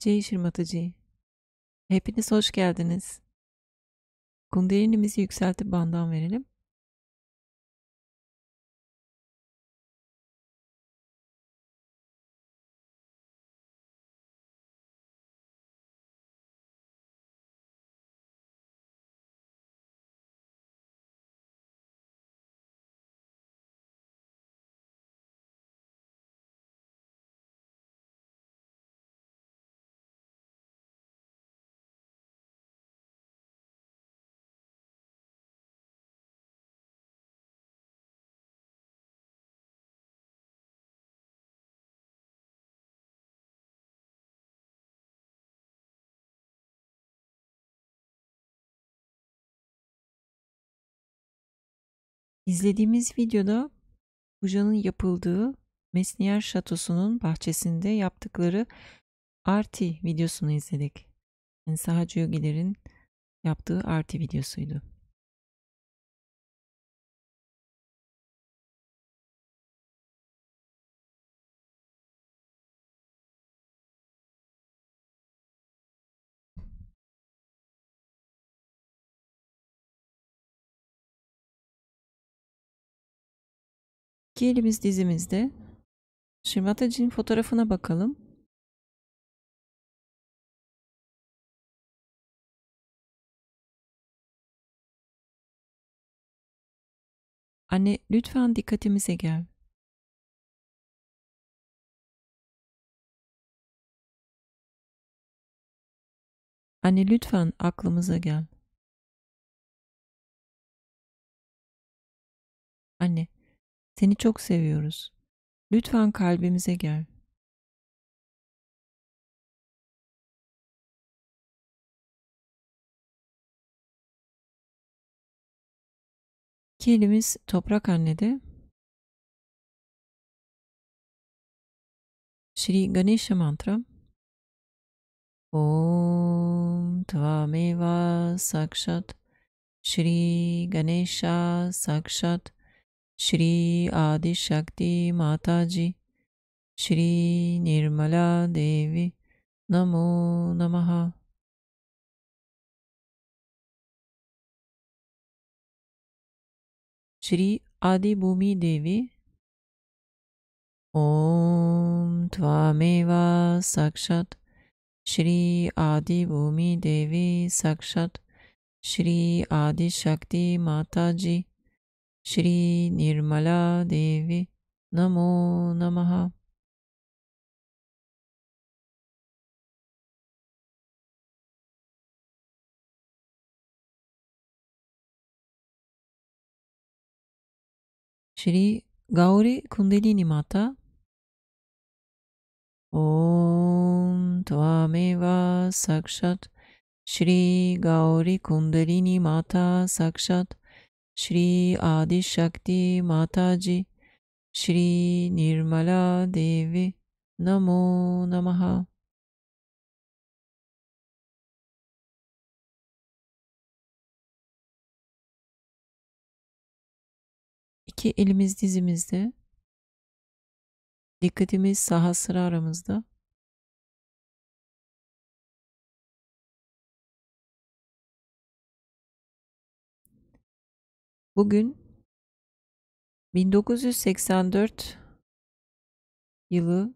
Shri Mataji'nin. Hepiniz hoş geldiniz. Kundalinimizi yükseltip bandan verelim. İzlediğimiz videoda pujanın yapıldığı Mesniyer Şatosu'nun bahçesinde yaptıkları arti videosunu izledik. Yani Sahaja Yogilerin yaptığı arti videosuydu. İki elimiz dizimizde. Shri Mataji'nin fotoğrafına bakalım. Anne lütfen dikkatimize gel. Anne lütfen aklımıza gel. Anne, seni çok seviyoruz. Lütfen kalbimize gel. İki elimiz toprak annede. Shri Ganesha mantra. Om Tvameva Sakshat Shri Ganesha Sakshat Shri Adi Shakti Mataji Shri Nirmala Devi Namo Namaha. Shri Adi Bhumi Devi. Om Tvameva Sakshat Shri Adi Bhumi Devi Sakshat Shri Adi Shakti Mataji Shri Nirmala Devi Namo Namaha. Shri Gauri Kundalini Mata. Om Bhagavan Tvameva Sakshat Shri Gauri Kundalini Mata Sakshat Shri Adi Shakti Mataji Shri Nirmala Devi Namo Namaha. İki elimiz dizimizde, dikkatimiz Sahasraramızda. Bugün 1984 yılı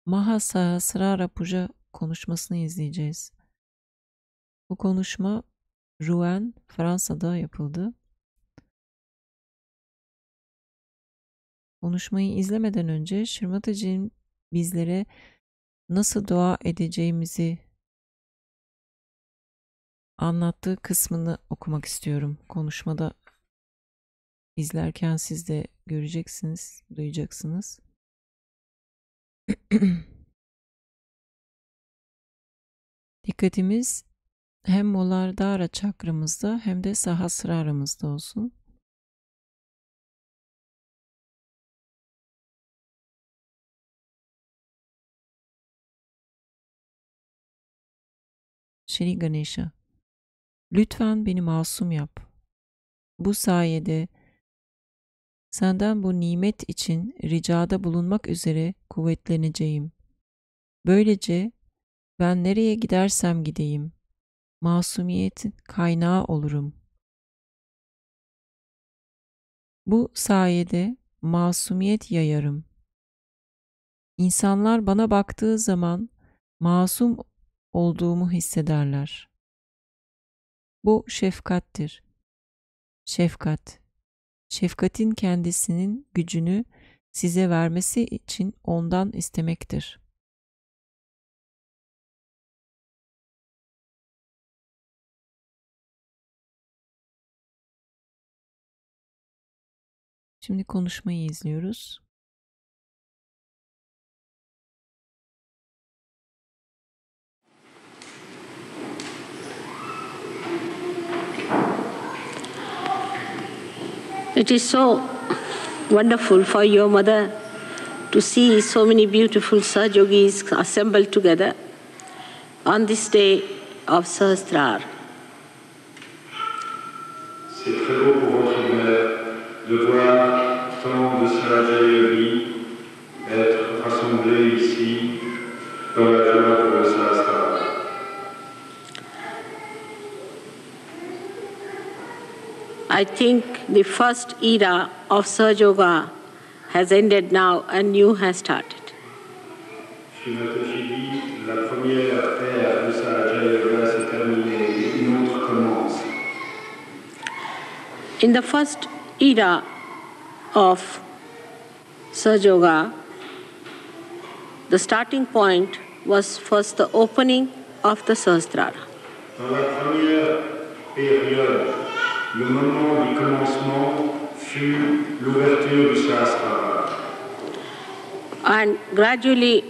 Maha Sahasrara Puja konuşmasını izleyeceğiz. Bu konuşma Rouen, Fransa'da yapıldı. Konuşmayı izlemeden önce Shri Mataji'nin bizlere nasıl dua edeceğimizi anlattığı kısmını okumak istiyorum. Konuşmada izlerken siz de göreceksiniz, duyacaksınız. Dikkatimiz hem Muladhara çakramızda hem de Sahasraramızda olsun. Shri Ganesha, lütfen beni masum yap. Bu sayede senden bu nimet için ricada bulunmak üzere kuvvetleneceğim. Böylece ben nereye gidersem gideyim, masumiyetin kaynağı olurum. Bu sayede masumiyet yayarım. İnsanlar bana baktığı zaman masum olduğumu hissederler. Bu şefkattir. Şefkat. Şefkatin kendisinin gücünü size vermesi için ondan istemektir. Şimdi konuşmayı izliyoruz. It is so wonderful for your mother to see so many beautiful Sahajogis assembled together on this day of Sahasrara. C'est très beau pour votre mère de voir tant de Sahaja Yogi être rassemblés ici dans la joie pour le Sahasrara. I think the first era of Sahaja Yoga has ended now and new has started. Shri Mataji'nin, la première ère de Sahaja Yoga s'est terminée et une autre commence. In the first era of Sahaja Yoga, the starting point was first the opening of the Sahasrara. Dans la première période, le moment du commencement fut l'ouverture du Sahasrara. And gradually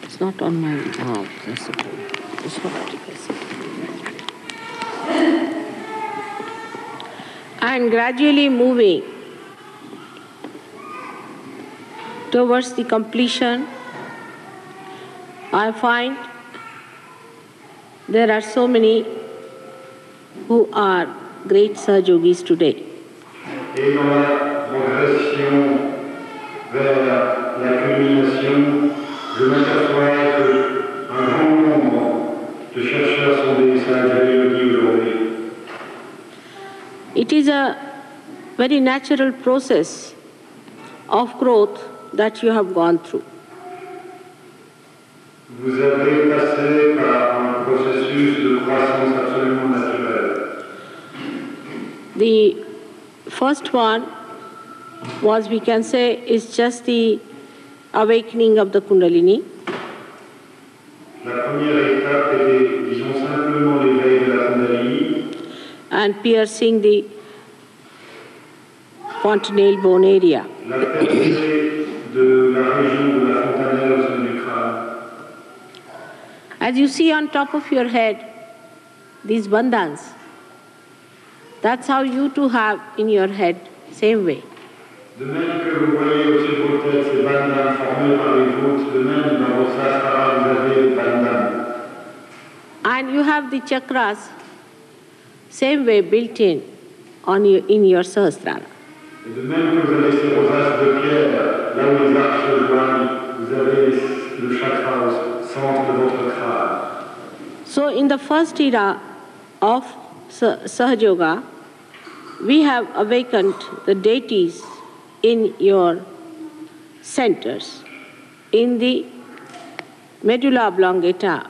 it's not on my that's okay. It's already and gradually moving towards the completion, I find there are so many who are great Sahajogis today. Et dans la progression vers la culmination, je m'aperçois qu'un grand nombre de chercheurs sont des Sahaja Yogi aujourd'hui. It is a very natural process of growth that you have gone through. Vous avez passé par un processus de croissance absolument naturel. The first one was, we can say, is just the awakening of the Kundalini. La première étape était, disons simplement, l'éveil de la Kundalini. and piercing the fontanelle bone area. La percée de la région de la fontanelle au sommet du crâne. As you see on top of your head, these bandhans, that's how you too have in your head, same way. De même que vous voyez au-dessus de vos têtes ces bandhanes formées par les voûtes, de même dans vos sahasrara vous avez des bandhanes. And you have the chakras, same way built in your sahasrara. Et de même que vous avez ces rosaces de pierre, là où les arcs se joignent, vous avez le chakra au centre de votre crâne. So in the first era of Sahaja Yoga, we have awakened the deities in your centers, in the medulla oblongata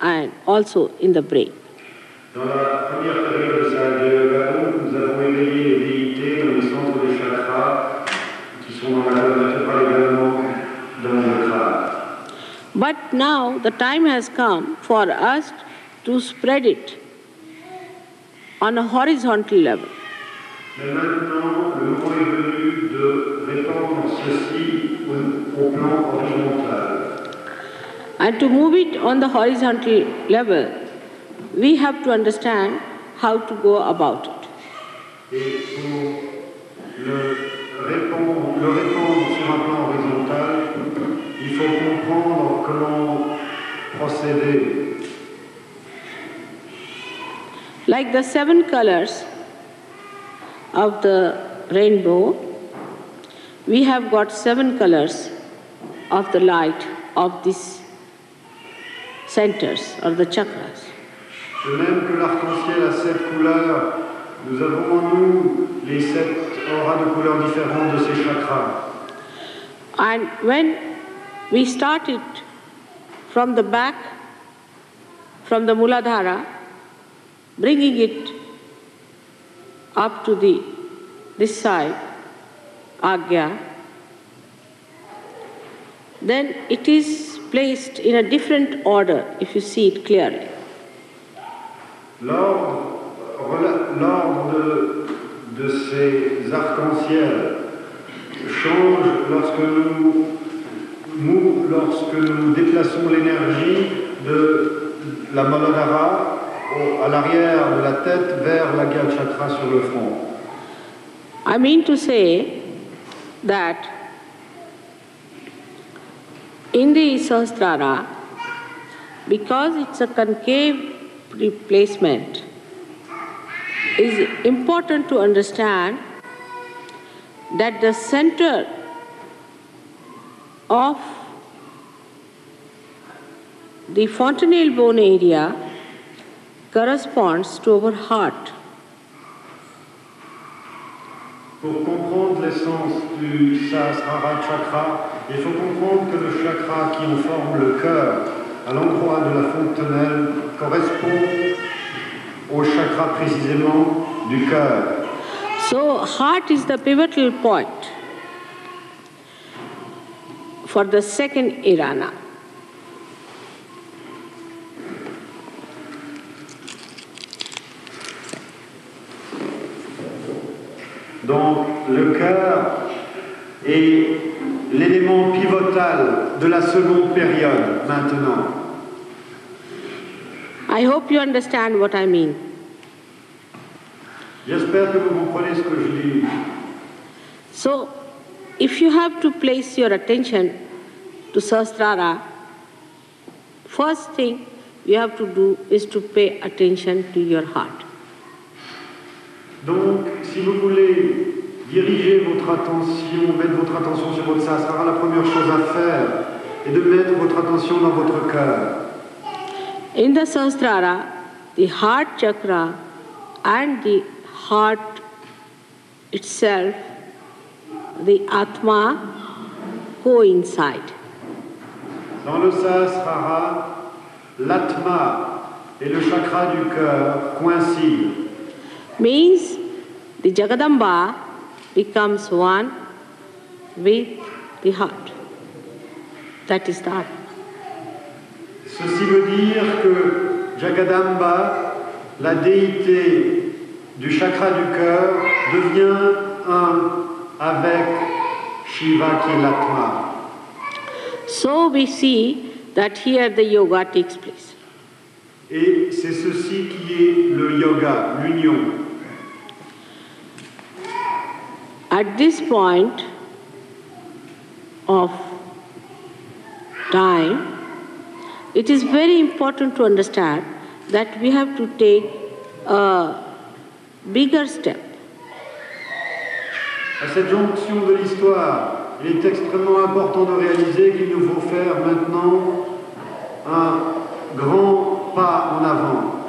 and also in the brain. Dans la première période de Sahaja Yoga, nous avons éveillé les déités dans les centres des chakras qui sont dans la colonne vertébrale également dans le crâne. But now the time has come for us to spread it on a horizontal level. Mais maintenant, le moment est venu de répandre ceci au plan horizontal. And to move it on the horizontal level, we have to understand how to go about it. Et pour le répandre sur un plan horizontal, il faut comprendre comment procéder. Like the 7 colors of the rainbow, we have got 7 colors of the light of these centers or the chakras. De même que l'arc-en-ciel a 7 couleurs, nous avons en nous les 7 auras de couleurs différentes de ces chakras. And when we started from the back, from the Muladhara, bringing it up to this side, Agya, then it is placed in a different order if you see it clearly. L'ordre de ces arcs-en-ciel change lorsque nous déplaçons l'énergie de la Muladhara à l'arrière de la tête vers la Gya chakra sur le front. I mean to say that in the Sahasrara, because it's a concave replacement, it is important to understand that the center of the fontanelle bone area corresponds to our heart. Pour comprendre l'essence du Sahasrara chakra, il faut comprendre que le chakra qui en forme le cœur, à l'endroit de la fontanelle, correspond au chakra précisément du cœur. So, heart is the pivotal point for the second irana. Donc, le cœur est l'élément pivotal de la seconde période maintenant. I hope you understand what I mean. J'espère que vous comprenez ce que je dis. So, if you have to place your attention to Sahasrara, first thing you have to do is to pay attention to your heart. Donc, si vous voulez diriger votre attention, mettre votre attention sur votre Sahasrara, la première chose à faire est de mettre votre attention dans votre cœur. In the Sahasrara, the heart chakra and the heart itself, the Atma, coincide. Dans le Sahasrara, l'Atma et le chakra du cœur coïncident. Means the Jagadamba becomes one with the heart. That is the Atma. Ceci veut dire que Jagadamba, la déité du chakra du cœur devient un avec Shiva qui est l'Atma. So we see that here the yoga takes place. Et c'est ceci qui est le yoga, l'union. At this point of time, it is very important to understand that we have to take a bigger step. À cette jonction de l'histoire, il est extrêmement important de réaliser qu'il nous faut faire maintenant un grand pas en avant.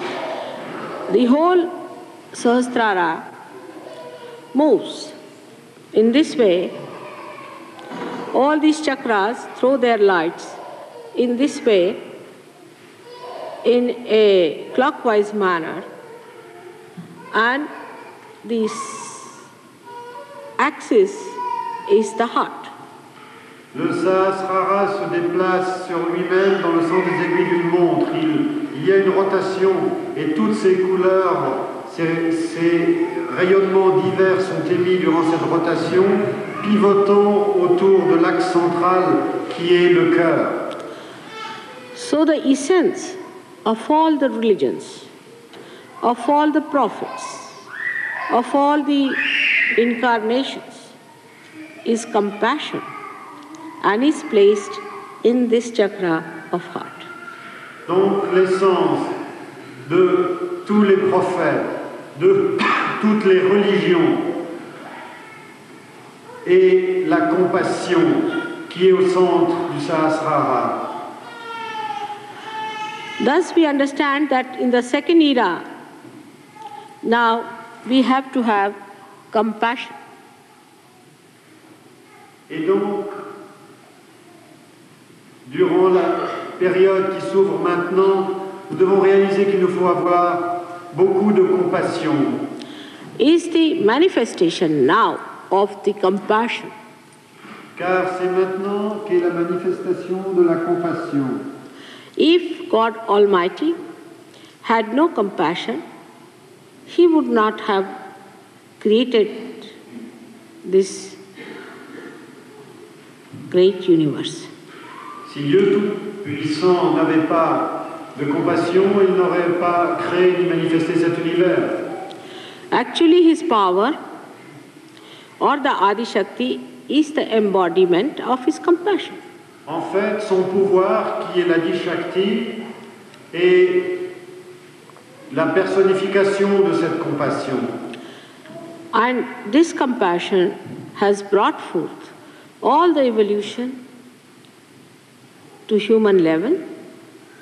The whole Sahasrara moves in this way. All these chakras throw their lights in this way, in a clockwise manner, and this axis is the heart. Le Sahasrara se déplace sur lui-même dans le sens des aiguilles d'une montre. Il y a une rotation et toutes ces couleurs, ces rayonnements divers sont émis durant cette rotation, pivotant autour de l'axe central qui est le cœur. So the essence of all the religions, of all the prophets, of all the incarnations is compassion and is placed in this chakra of heart. Donc l'essence de tous les prophètes, de toutes les religions est la compassion qui est au centre du Sahasrara. Thus we understand that in the second era, now we have to have compassion. Et donc, durant la période qui s'ouvre maintenant, nous devons réaliser qu'il nous faut avoir beaucoup de compassion. Is the manifestation now of the compassion. Car c'est maintenant qu'est la manifestation de la compassion. If God Almighty had no compassion, He would not have created this great universe. Si Dieu Tout-Puissant n'avait pas de compassion, il n'aurait pas créé ni manifesté cet univers. Actually, His power or the Adi Shakti is the embodiment of His compassion. En fait, son pouvoir, qui est l'Adi Shakti, est la personnification de cette compassion. And this compassion has brought forth all the evolution to human level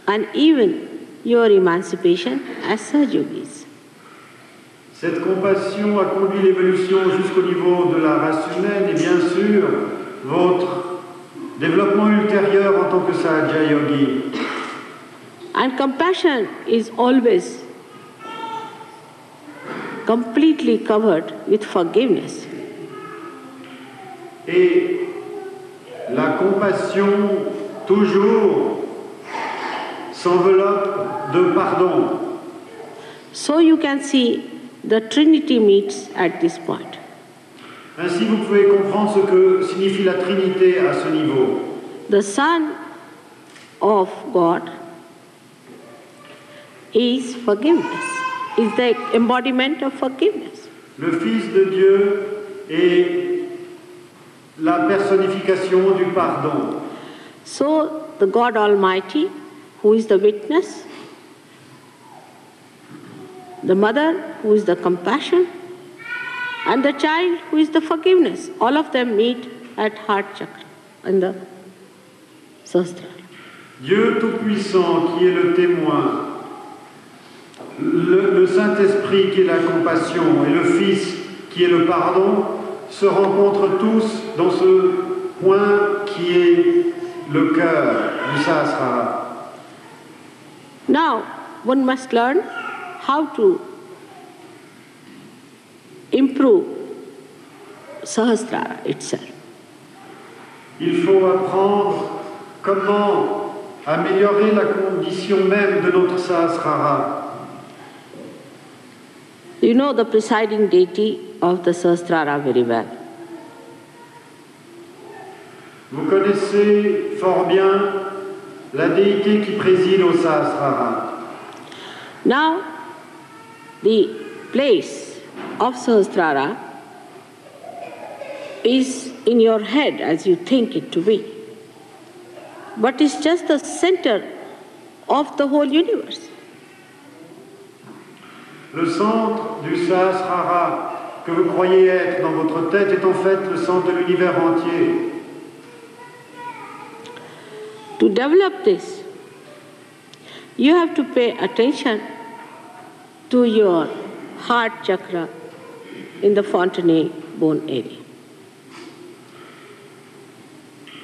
and even your emancipation as Sahaja Yogis. Cette compassion a conduit l'évolution jusqu'au niveau de la race humaine et bien sûr votre développement ultérieur en tant que Sahaja Yogi. And compassion is always completely covered with forgiveness. Et la compassion toujours s'enveloppe de pardon. So you can see the Trinity meets at this point. Ainsi, vous pouvez comprendre ce que signifie la Trinité à ce niveau. The Son of God is forgiveness, is the embodiment of forgiveness. Le Fils de Dieu est la personnification du pardon. So the God Almighty, who is the witness, the mother, who is the compassion, and the child, who is the forgiveness, all of them meet at heart chakra in the Sahasrara. Dieu Tout-Puissant qui est le témoin, le Saint-Esprit qui est la compassion et le Fils qui est le pardon se rencontrent tous dans ce point qui est le cœur du Sahasrara. Now, one must learn how to improve Sahasrara itself. Il faut apprendre comment améliorer la condition même de notre Sahasrara. You know the presiding deity of the Sahasrara very well. Vous connaissez fort bien la déité qui préside au Sahasrara. Now, the place of Sahasrara is in your head as you think it to be. But it's just the center of the whole universe. Le centre du Sahasrara que vous croyez être dans votre tête est en fait le centre de l'univers entier. To develop this, you have to pay attention to your heart chakra in the fontanelle bone area.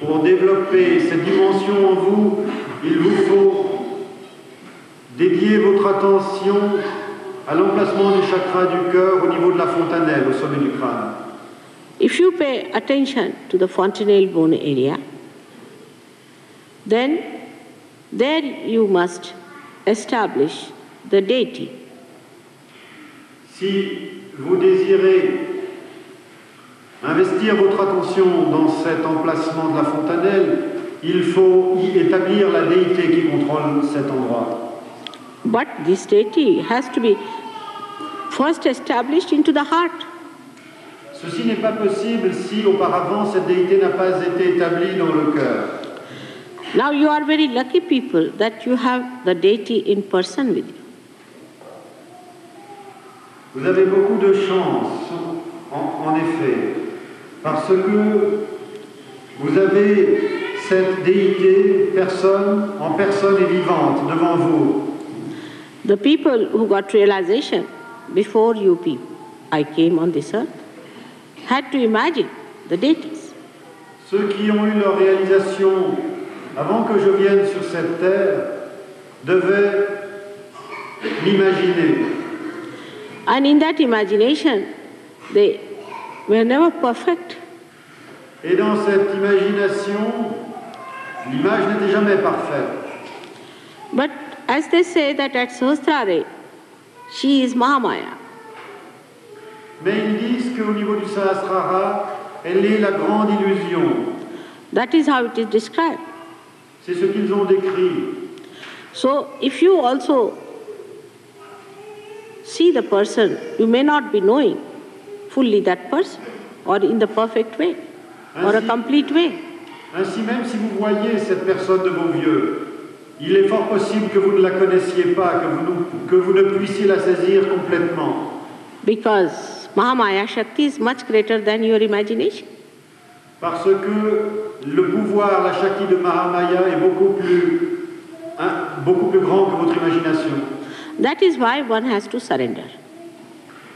Pour développer cette dimension en vous, il vous faut dédier votre attention à l'emplacement du chakra du cœur au niveau de la fontanelle, au sommet du crâne. If you pay attention to the fontanelle bone area, then there you must establish the deity. Si vous désirez investir votre attention dans cet emplacement de la fontanelle, il faut y établir la déité qui contrôle cet endroit. But this deity has to be first established into the heart. Ceci n'est pas possible si auparavant cette déité n'a pas été établie dans le cœur. Now you are very lucky people that you have the deity in person with you. Vous avez beaucoup de chance, en effet, parce que vous avez cette déité en personne et vivante devant vous. The people who got realization before you people, I came on this earth, had to imagine the deities. Ceux qui ont eu leur réalisation avant que je vienne sur cette terre devaient m'imaginer. And in that imagination, they were never perfect. Et dans cette imagination, l'image n'était jamais parfaite. But as they say that at Sahasrara, she is Mahamaya. Mais ils disent qu'au niveau du Sahasrara, elle est la grande illusion. That is how it is described. C'est ce qu'ils ont décrit. So if you also see the person, you may not be knowing fully that person or in the perfect way or a complete way. Ainsi, même si vous voyez cette personne de vos yeux, il est fort possible que vous ne la connaissiez pas, que vous ne puissiez la saisir complètement. Because Mahamaya Shakti is much greater than your imagination. Parce que le pouvoir, la Shakti de Mahamaya est beaucoup plus grand que votre imagination. That is why one has to surrender.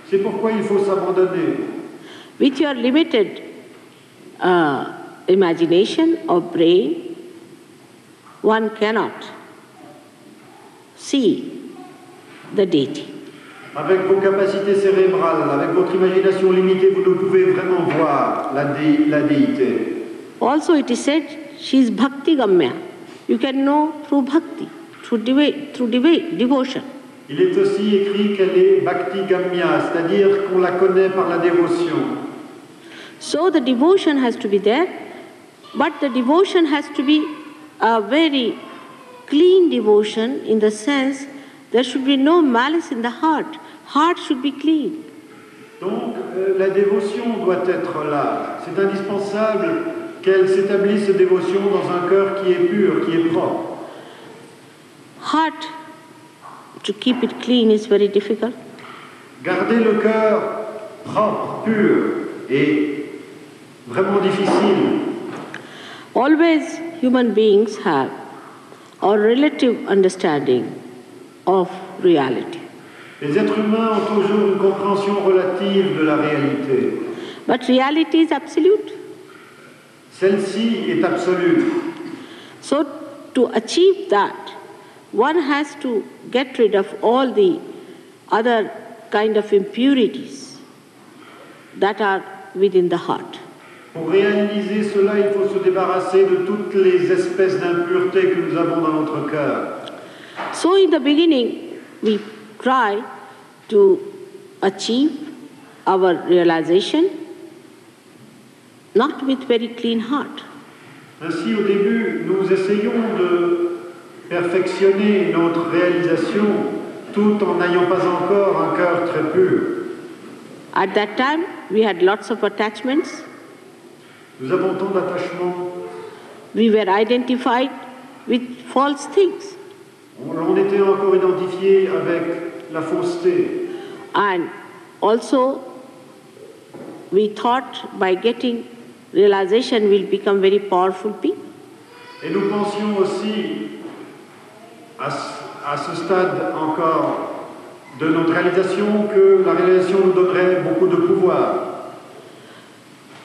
C'est pourquoi il faut s'abandonner. With your limited imagination or brain, one cannot see the deity. Avec vos capacités cérébrales, avec votre imagination limitée, vous ne pouvez vraiment voir la déité. Also it is said, she is bhakti gamya. You can know through bhakti, through devotion. Il est aussi écrit qu'elle est bhakti gamya, c'est-à-dire qu'on la connaît par la dévotion. So the devotion has to be there, but the devotion has to be a very clean devotion in the sense there should be no malice in the heart. Heart should be clean. Donc la dévotion doit être là. C'est indispensable qu'elle s'établisse cette dévotion dans un cœur qui est pur, qui est propre. Heart, to keep it clean is very difficult. Garder le cœur propre, pur, est vraiment difficile. Always human beings have a relative understanding of reality. Les êtres humains ont toujours une compréhension relative de la réalité. But reality is absolute. Celle-ci est absolue. So to achieve that, one has to get rid of all the other kind of impurities that are within the heart. Pour réaliser cela, il faut se débarrasser de toutes les espèces d'impuretés que nous avons dans notre cœur. So in the beginning, we try to achieve our realization, not with very clean heart. Ainsi, au début, nous essayons de perfectionner notre réalisation tout en n'ayant pas encore un cœur très pur. At that time, we had lots of attachments. Nous avons tant d'attachements. We were identified with false things. On était encore identifiés avec la fausseté. And also, we thought by getting realization we'll become very powerful people. Et nous pensions aussi, à ce stade encore de notre réalisation, que la réalisation nous donnerait beaucoup de pouvoir.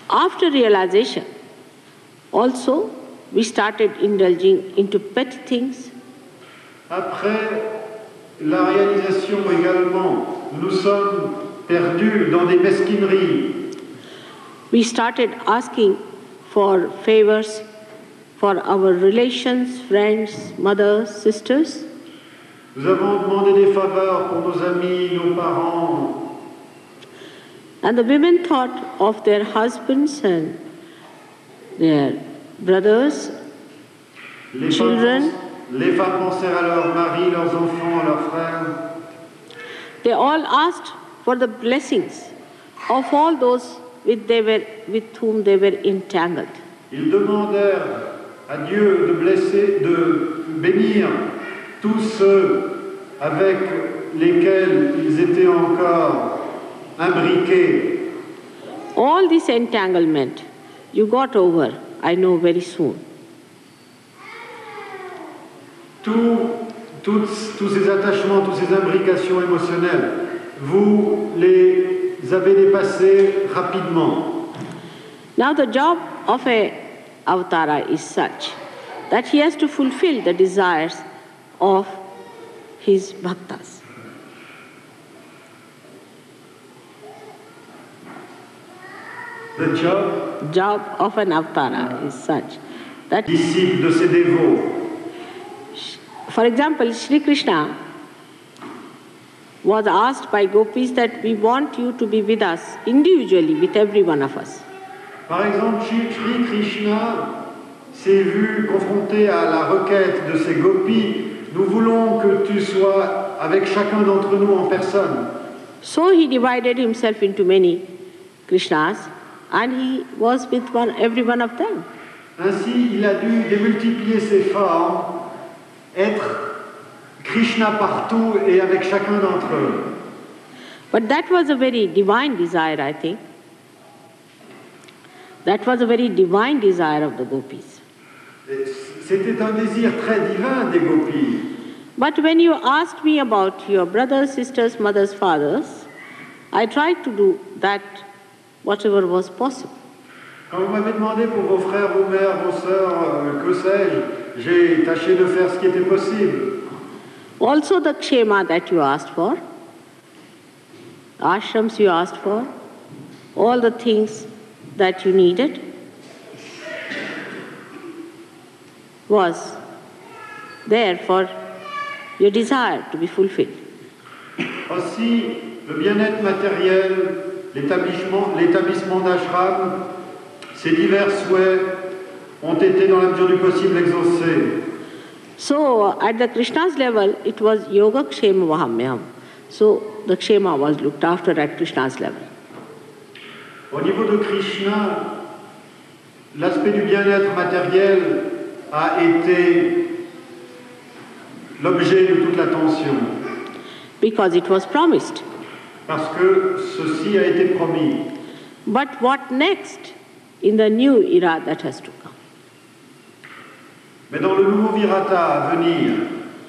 After realization, also, we started indulging into petty things. Après la réalisation également, nous sommes perdus dans des mesquineries. We started asking for favors for our relations, friends, mothers, sisters. Nous avons demandé des faveurs pour nos amis, nos parents. And the women thought of their husbands and their brothers, children. Les femmes pensèrent à leurs maris, leurs enfants, leurs frères. They all asked for the blessings of all those with whom they were entangled. Ils demandèrent à Dieu de bénir tous ceux avec lesquels ils étaient encore imbriqués. All this entanglement you got over, I know, very soon. Tous ces attachements, toutes ces imbrications émotionnelles, vous les avez dépassés rapidement. Now the job of a avatara is such that he has to fulfill the desires of his bhaktas. The Job of an avatara is such that, disciple de ses dévots. for example, Shri Krishna was asked by gopis that we want you to be with us individually, with every one of us. Par exemple, Shri Krishna s'est vu confronté à la requête de ses gopis. Nous voulons que tu sois avec chacun d'entre nous en personne. So he divided himself into many Krishnas and he was with every one of them. Ainsi, il a dû démultiplier ses formes, être Krishna partout et avec chacun d'entre eux. But that was a very divine desire, I think. That was a very divine desire of the gopis. C'était un désir très divin des gopis. But when you asked me about your brothers, sisters, mothers, fathers, I tried to do that whatever was possible. Quand vous m'avez demandé pour vos frères, vos mères, vos sœurs, que sais-je, j'ai tâché de faire ce qui était possible. Also the kshema that you asked for, ashrams you asked for, all the things that you needed was there for your desire to be fulfilled. Aussi, le bien-être matériel, l'établissement d'ashram, ces divers souhaits ont été dans la mesure du possible exaucés. So at the Krishna's level, it was yoga kshema vahamyam. So the kshema was looked after at Krishna's level. Au niveau de Krishna, l'aspect du bien-être matériel a été l'objet de toute l'attention. Because it was promised. Parce que ceci a été promis. But what next in the new era that has to come? Mais dans le nouveau virata à venir,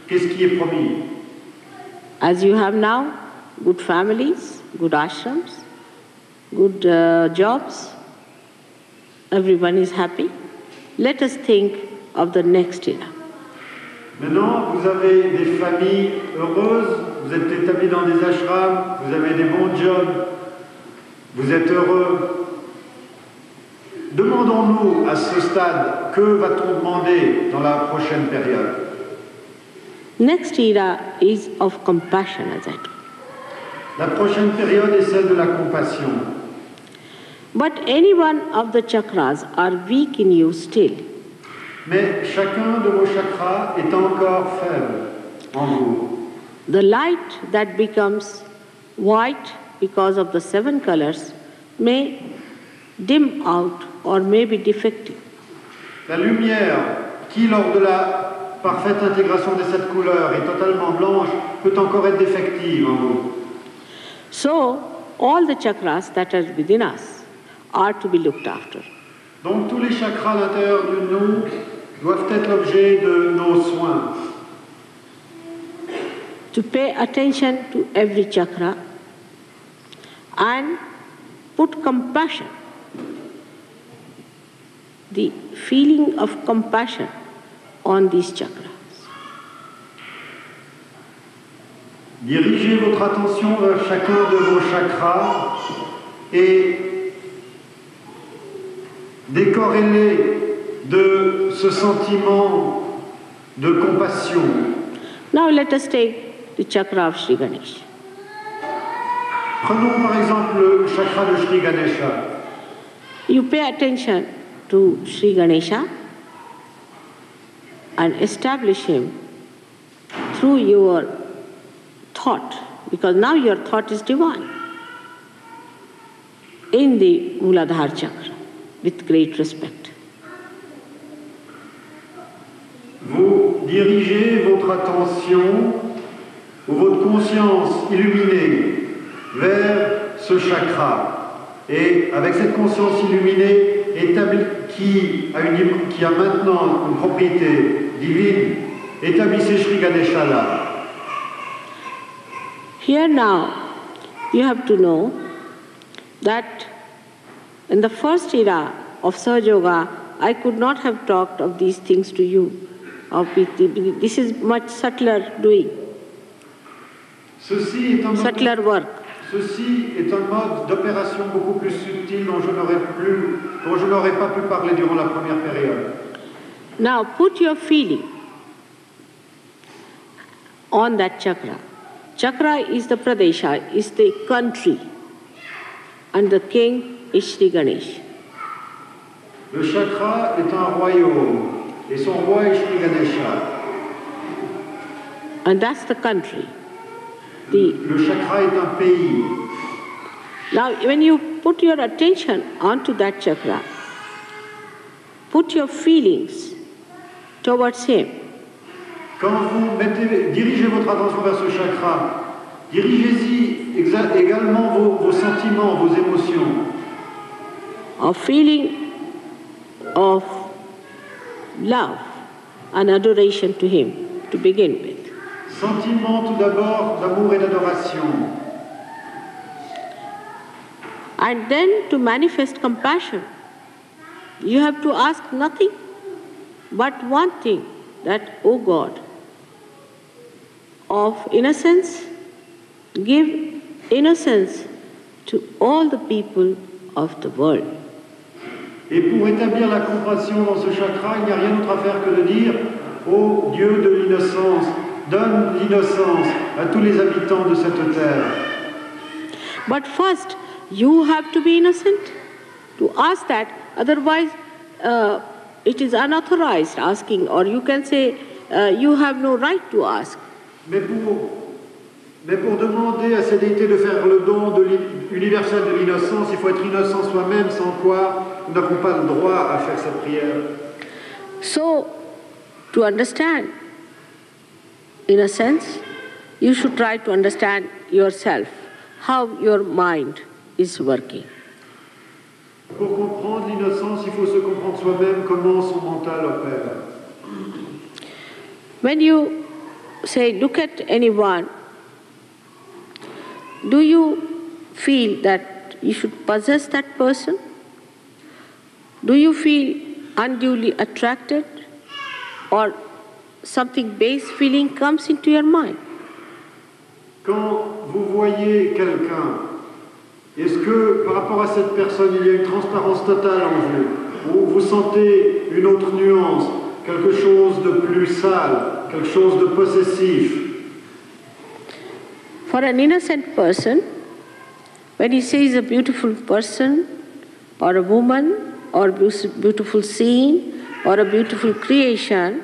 qu'est-ce qui est promis? As you have now, good families, good ashrams, good jobs, everyone is happy. Let us think of the next era. Maintenant, vous avez des familles heureuses, vous êtes établis dans des ashrams, vous avez des bons jobs, vous êtes heureux. Demandons-nous à ce stade, que va-t-on demander dans la prochaine période? Next era is of compassion, as I told. La prochaine période est celle de la compassion. But any one of the chakras are weak in you still. Mais chacun de vos chakras est encore faible en vous. The light that becomes white because of the 7 colors may dim out or may be defective. La lumière qui, lors de la parfaite intégration des 7 couleurs, est totalement blanche, peut encore être défective en vous. So, all the chakras that are within us are to be looked after. Donc tous les chakras à l'intérieur de nous doivent être l'objet de nos soins. To pay attention to every chakra and put compassion, the feeling of compassion on these chakras. Dirigez votre attention vers chacun de vos chakras et décorrélez de ce sentiment de compassion. Now let us take the chakra of Shri Ganesha. Prenons par exemple le chakra de Shri Ganesha. You pay attention to Shri Ganesha and establish him through your thought, because now your thought is divine, in the Muladhara chakra, with great respect. Vous dirigez votre attention ou votre conscience illuminée vers ce chakra. Et avec cette conscience illuminée qui a maintenant une propriété divine, établissez Shri Ganesha là. Here now, you have to know that in the first era of Sahaja Yoga, I could not have talked of these things to you. This is much subtler doing, subtler work. Ceci est un mode d'opération beaucoup plus subtil dont je n'aurais pas pu parler durant la première période. Now put your feeling on that chakra. Chakra is the Pradesha, is the country, and the king is Shri Ganesha. Le chakra est un royaume et son roi est Shri Ganesha. And that's the country. Le chakra est un pays. Now when you put your attention onto that chakra, put your feelings towards him. Quand vous dirigez votre attention vers ce chakra, dirigez-y également vos sentiments, vos émotions. A feeling of love and adoration to him to begin with. Sentiment tout d'abord d'amour et d'adoration. And then to manifest compassion, you have to ask nothing but one thing, that, O God, of innocence, give innocence to all the people of the world. Et pour établir la compassion dans ce chakra, il n'y a rien d'autre à faire que de dire, ô Dieu de l'innocence, donne l'innocence à tous les habitants de cette terre. But first, you have to be innocent to ask that, otherwise it is unauthorized asking, or you can say you have no right to ask. Mais pour demander à ces déités de faire le don universel de l'innocence, il faut être innocent soi-même, sans quoi nous n'avons pas le droit à faire cette prière. So, to understand innocence, you should try to understand yourself, how your mind is working. Pour comprendre l'innocence, il faut se comprendre soi-même comment son mental opère. When you say, look at anyone, do you feel that you should possess that person? Do you feel unduly attracted, or something base feeling comes into your mind? Quand vous voyez quelqu'un, est-ce que par rapport à cette personne, il y a une transparence totale en vous, ou vous sentez une autre nuance, quelque chose de plus sale, quelque chose de possessif? For an innocent person, when he sees a beautiful person, or a woman, or a beautiful scene, or a beautiful creation,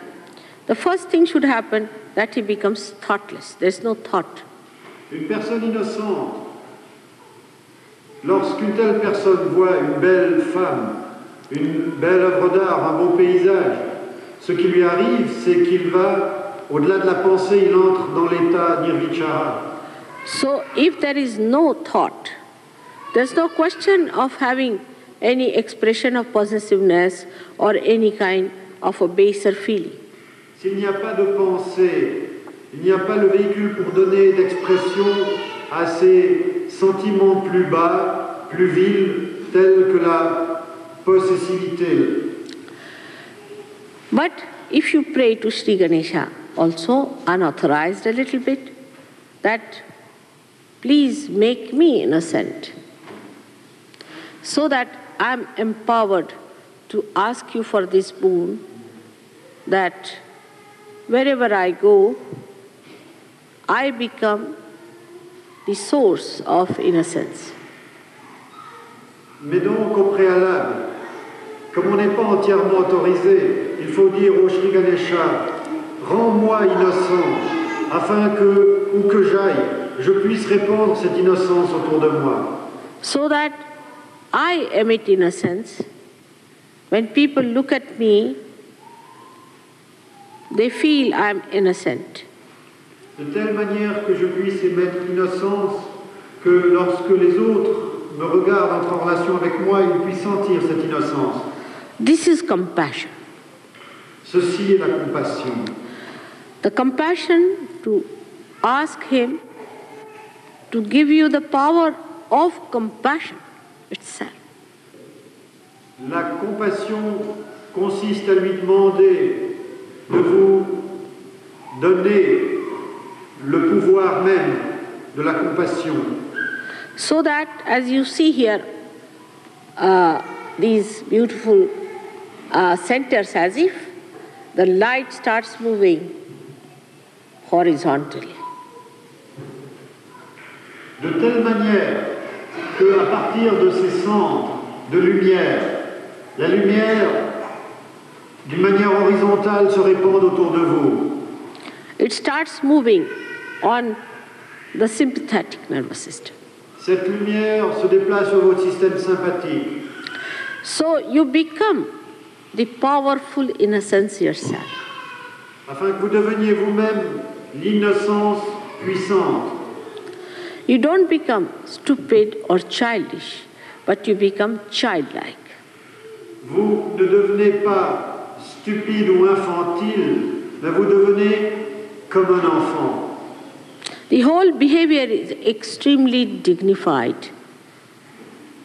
the first thing should happen that he becomes thoughtless. There's no thought. Une personne innocente, lorsqu'une telle personne voit une belle femme, une belle œuvre d'art, un beau paysage, ce qui lui arrive, c'est qu'il va, au-delà de la pensée, il entre dans l'état nirvichara. So if there is no thought, there's no question of having any expression of possessiveness or any kind of a baser feeling. S'il n'y a pas de pensée, il n'y a pas le véhicule pour donner d'expression à ces sentiments plus bas, plus vils, tels que la possessivité. But if you pray to Shri Ganesha, also unauthorized a little bit, that please make me innocent, so that I am empowered to ask you for this boon, that wherever I go, I become the source of innocence. Mais donc, au préalable, comme on n'est pas entièrement autorisé, il faut dire au Shri Ganesha, rends-moi innocent, afin que, où que j'aille, je puisse répandre cette innocence autour de moi. So that I emit innocence. When people look at me, they feel I am innocent. De telle manière que je puisse émettre l'innocence, que lorsque les autres me regardent, entrent en relation avec moi, ils puissent sentir cette innocence. This is compassion. Ceci est la compassion. The compassion to ask him to give you the power of compassion itself. La compassion consiste à lui demander de vous donner le pouvoir même de la compassion. So that, as you see here, these beautiful centers, as if the light starts moving horizontally. De telle manière qu'à partir de ces centres de lumière, la lumière, d'une manière horizontale, se répand autour de vous. It starts moving on the sympathetic nervous system. Cette lumière se déplace sur votre système sympathique. So you become the powerful innocence yourself. Afin que vous deveniez vous-même l'innocence puissante. You don't become stupid or childish, but you become childlike. Vous ne devenez pas stupide ou infantile, mais vous devenez comme un enfant. The whole behavior is extremely dignified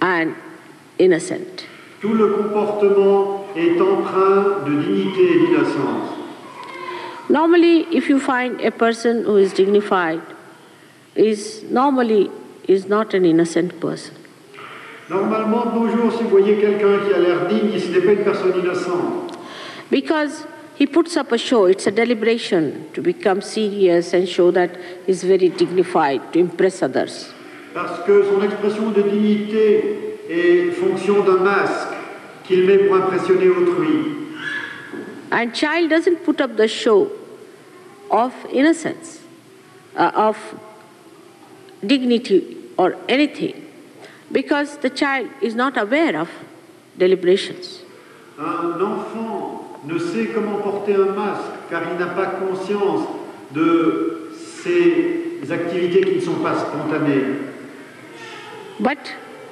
and innocent. Tout le comportement est empreint de dignité et d'innocence. Normally, if you find a person who is dignified, is not an innocent person. Normalement, de nos jours, si vous voyez quelqu'un qui a l'air digne, ce n'est pas une personne innocente. Because he puts up a show, it's a deliberation to become serious and show that he's very dignified, to impress others. Parce que son expression de dignité est fonction d'un masque qu'il met pour impressionner autrui. And child doesn't put up the show of innocence, of dignity or anything, because the child is not aware of deliberations. Un enfant ne sait comment porter un masque car il n'a pas conscience de ces activités qui ne sont pas spontanées. But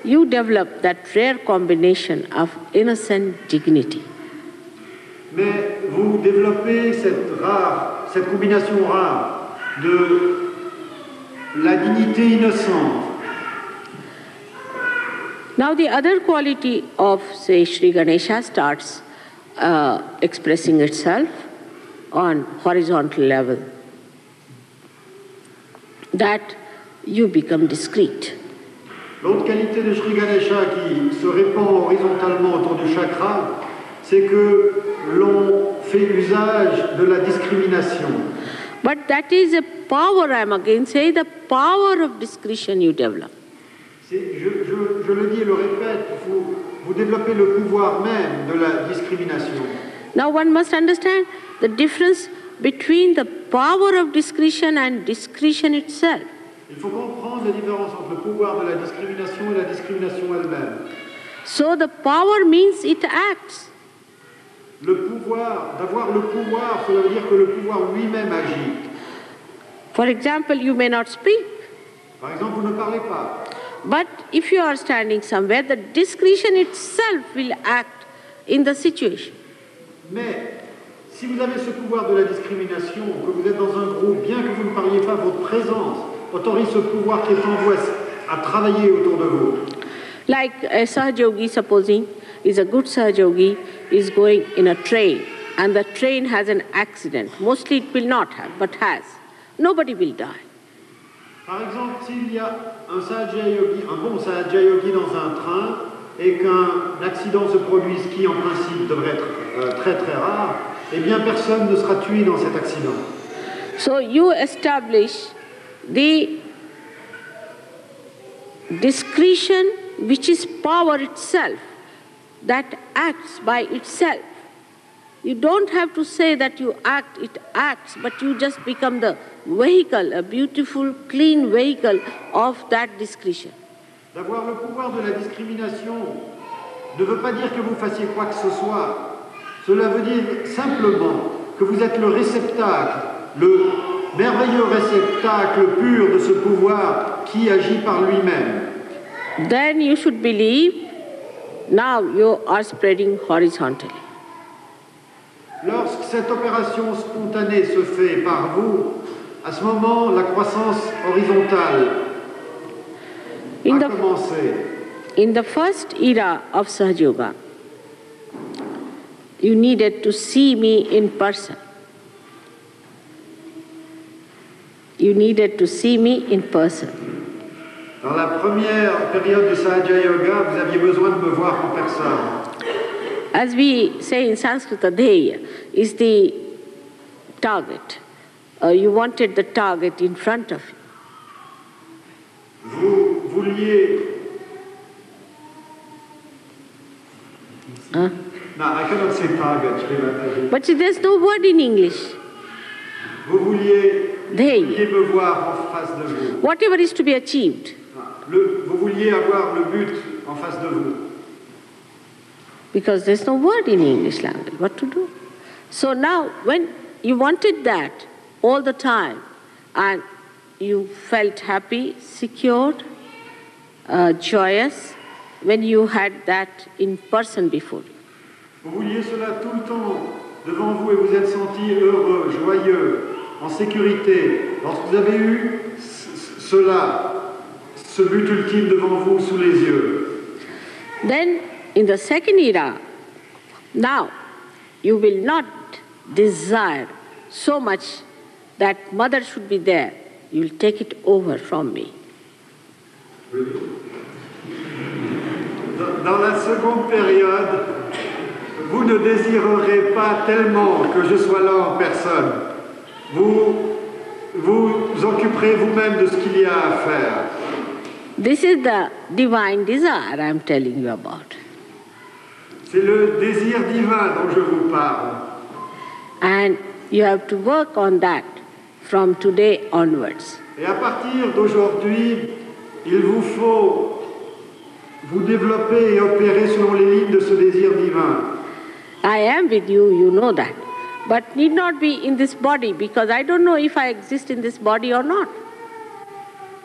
you develop that rare combination of innocent dignity. Mais vous développez cette combinaison rare de la dignité innocente. Now the other quality of, say, Shri Ganesha starts expressing itself on horizontal level, that you become discreet. L'autre qualité de Shri Ganesha qui se répand horizontalement autour du chakra, c'est que l'on fait usage de la discrimination. But that is a power, I am again saying, the power of discretion you develop. Je le dis et le répète, vous développez le pouvoir même de la discrimination. Now one must understand the difference between the power of discretion and discretion itself. Il faut comprendre la différence entre le pouvoir de la discrimination et la discrimination elle-même. So the power means it acts. Le pouvoir, d'avoir le pouvoir, cela veut dire que le pouvoir lui-même agit. For example, you may not speak. Par exemple, vous ne parlez pas. But if you are standing somewhere, the discretion itself will act in the situation. Mais si vous avez ce pouvoir de la discrimination, que vous êtes dans un groupe, bien que vous ne parliez pas, votre présence autorise ce pouvoir qui est en vous à travailler autour de vous. Like a Sahaja Yogi, supposing, is a good Sahaja Yogi, is going in a train, and the train has an accident. Mostly it will not have, but has. Nobody will die. Par exemple, s'il y a un Sahaja Yogi, un bon Sahaja Yogi dans un train, et qu'un accident se produise qui, en principe, devrait être très très rare, eh bien personne ne sera tué dans cet accident. So you establish the discretion, which is power itself, that acts by itself. You don't have to say that you act, it acts, but you just become the vehicle, a beautiful, clean vehicle of that discretion. D'avoir le pouvoir de la discrimination ne veut pas dire que vous fassiez quoi que ce soit. Cela veut dire simplement que vous êtes le réceptacle, le merveilleux réceptacle pur de ce pouvoir qui agit par lui-même. Then you should believe, now you are spreading horizontally. Lorsque cette opération spontanée se fait par vous, à ce moment, la croissance horizontale a commencé. In the first era of Sahaja Yoga, you needed to see me in person. You needed to see me in person. Dans la première période du Sahaja Yoga, vous aviez besoin de me voir en personne. As we say in Sanskrit, Dheya is the target. You wanted the target in front of you. Vous vouliez... Huh? No, I cannot say target, Shri Mataji'nin. But see, there's no word in English. Vous vouliez me voir en face de vous. Whatever is to be achieved. Vous vouliez avoir le but en face de vous. Because there's no word in English language, what to do? So now, when you wanted that all the time, and you felt happy, secured, joyous, when you had that in person before you. Vous vouliez cela tout le temps devant vous et vous êtes senti heureux, joyeux, en sécurité. Lorsque vous avez eu cela, ce but ultime devant vous sous les yeux. Then, in the second era, now, you will not desire so much that mother should be there. You will take it over from me. Dans la seconde période, vous ne désirerez pas tellement que je sois là en personne. Vous vous occuperez vous-même de ce qu'il y a à faire. This is the divine desire I am telling you about. C'est le désir divin dont je vous parle. And you have to work on that from today onwards. Et à partir d'aujourd'hui, il vous faut vous développer et opérer selon les lignes de ce désir divin. I am with you, you know that. But need not be in this body, because I don't know if I exist in this body or not.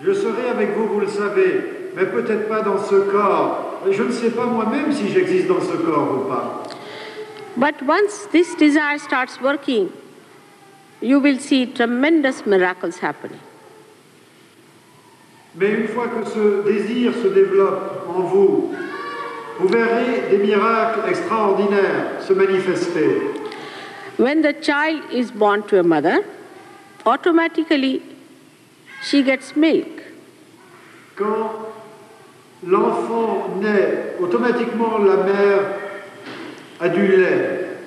Je serai avec vous, vous le savez, mais peut-être pas dans ce corps. Je ne sais pas moi-même si j'existe dans ce corps ou pas. But once this desire starts working, you will see tremendous miracles happening. Mais une fois que ce désir se développe en vous, vous verrez des miracles extraordinaires se manifester. When the child is born to a mother, automatically she gets milk. Quand l'enfant naît, automatiquement la mère a du lait.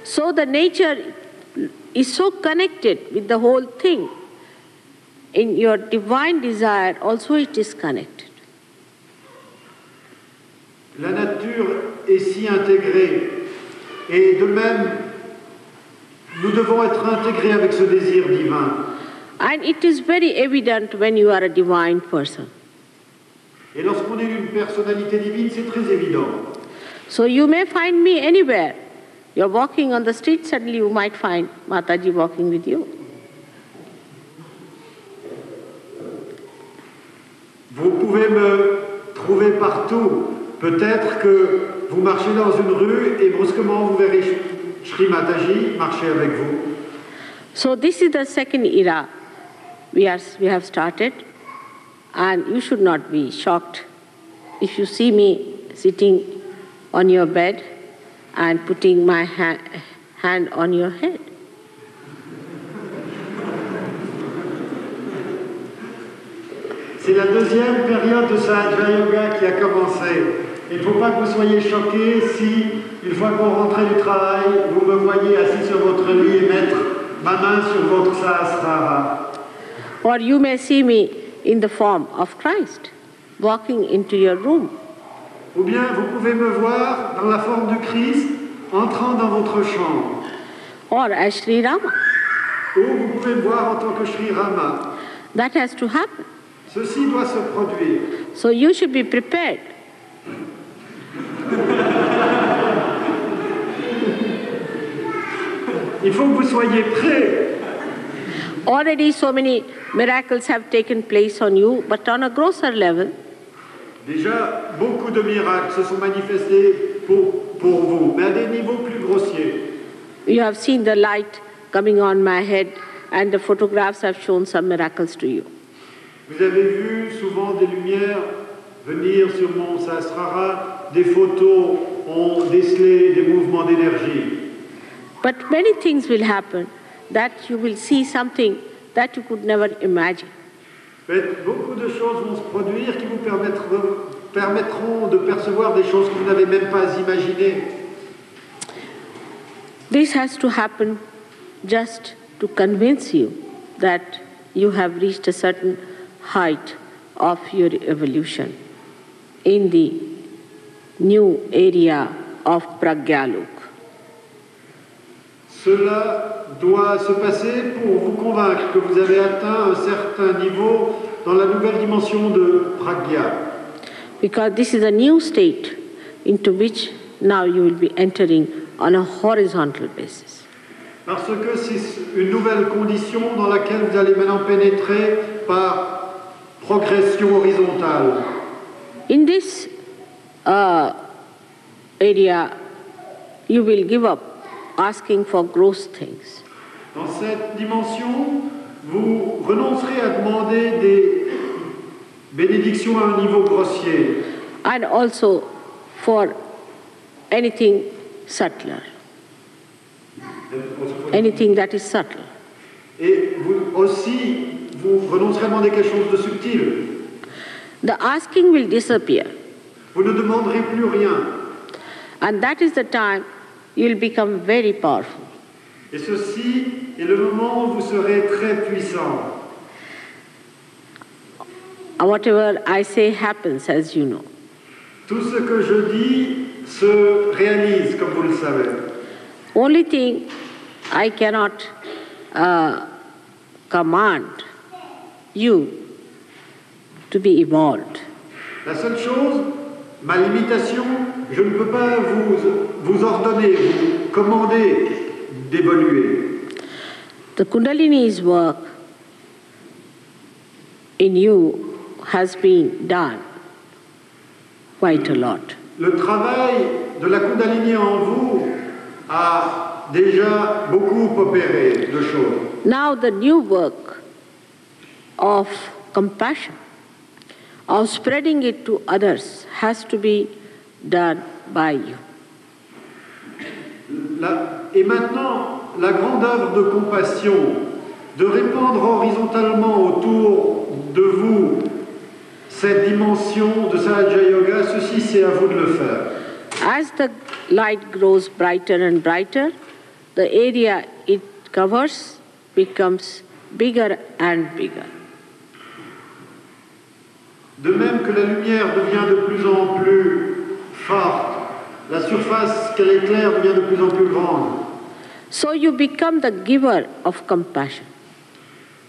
So the nature is so connected with the whole thing. In your divine desire also it is connected. La nature est si intégrée. Et de même, nous devons être intégrés avec ce désir divin. And it is very evident when you are a divine person. Et lorsqu'on est une personnalité divine, c'est très évident. So you may find me anywhere. You're walking on the street, suddenly you might find Mataji walking with you. Vous pouvez me trouver partout. Peut-être que vous marchez dans une rue et brusquement vous verrez Shri Mataji marcher avec vous. So this is the second era we have started, and you should not be shocked if you see me sitting on your bed and putting my hand on your head. C'est la deuxième période de Sahaja Yoga qui a commencé. Il ne faut pas que vous soyez choqués si, une fois qu'on rentrait du travail, vous me voyez assis sur votre lit et mettre ma main sur votre Sahasrara. Or you may see me in the form of Christ, walking into your room. Ou bien vous pouvez me voir dans la forme du Christ entrant dans votre chambre. Or as Shri Rama. Ou vous pouvez me voir en tant que Shri Rama. That has to happen. Ceci doit se produire. So you should be prepared. Il faut que vous soyez prêts. Already so many miracles have taken place on you, but on a grosser level. Déjà, beaucoup de miracles se sont manifestés pour vous, mais à des niveaux plus grossiers. You have seen the light coming on my head, and the photographs have shown some miracles to you. Vous avez vu souvent des lumières venir sur mon Sahasrara, des photos ont décelé des mouvements d'énergie. But many things will happen that you will see something that you could never imagine. Mais beaucoup de choses vont se produire qui vous permettront de percevoir des choses que vous n'avez même pas imaginées. This has to happen just to convince you that you have reached a certain height of your evolution in the new area of Pragyalok. Cela doit se passer pour vous convaincre que vous avez atteint un certain niveau dans la nouvelle dimension de Pragya. Because this is a new state into which now you will be entering on a horizontal basis. Parce que c'est une nouvelle condition dans laquelle vous allez maintenant pénétrer par progression horizontale. In this area, you will give up asking for gross things. Dans cette dimension, vous renoncerez à demander des bénédictions à un niveau grossier. And also for anything subtler. Anything that is subtle. Et vous aussi, vous renoncerez à demander quelque chose de subtil. The asking will disappear. Vous ne demanderez plus rien. And that is the time you will become very powerful. Et ceci est le moment où vous serez très puissant. Whatever I say happens, as you know. Tout ce que je dis se réalise, comme vous le savez. Only thing I cannot command you to be evolved. La seule chose, ma limitation, je ne peux pas vous ordonner, vous commander d'évoluer. The Kundalini's work in you has been done quite a lot. Le travail de la Kundalini en vous a déjà beaucoup opéré de choses. Now the new work of compassion, of spreading it to others, has to be done by you. Et maintenant, la grande œuvre de compassion, de répandre horizontalement autour de vous cette dimension de Sahaja Yoga, ceci c'est à vous de le faire. As the light grows brighter and brighter, the area it covers becomes bigger and bigger. De même que la lumière devient de plus en plus forte, la surface qu'elle éclaire devient de plus en plus grande. So you become the giver of compassion.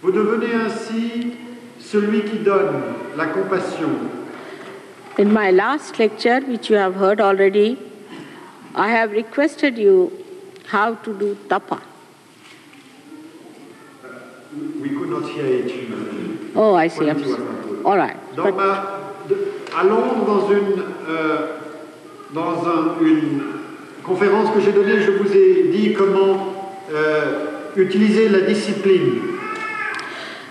Vous devenez ainsi celui qui donne la compassion. In my last lecture, which you have heard already, I have requested you how to do tapa. We could not hear it. Oh, I see. All right. À Londres, dans une conférence que j'ai donnée, je vous ai dit comment utiliser la discipline.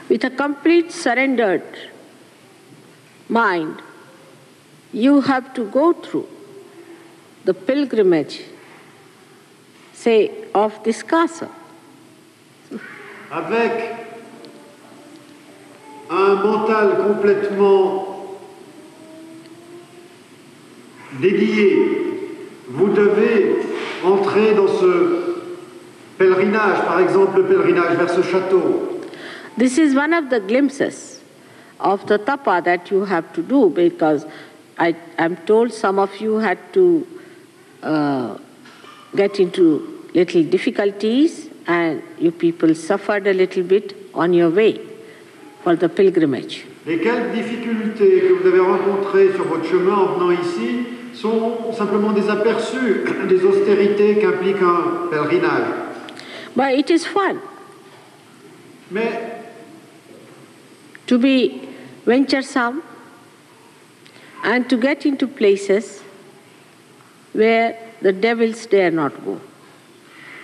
With a complete surrendered mind, you have to go through the pilgrimage, say, of this castle. Avec un mental complètement dédié, vous devez entrer dans ce pèlerinage, par exemple le pèlerinage vers ce château. This is one of the glimpses of the tapa that you have to do, because I'm told some of you had to get into little difficulties and you people suffered a little bit on your way for the pilgrimage. Les quelques difficultés que vous avez rencontrées sur votre chemin en venant ici sont simplement des aperçus des austérités qu'implique un pèlerinage. But it is fun. Mais to be venturesome and to get into places where the devils dare not go.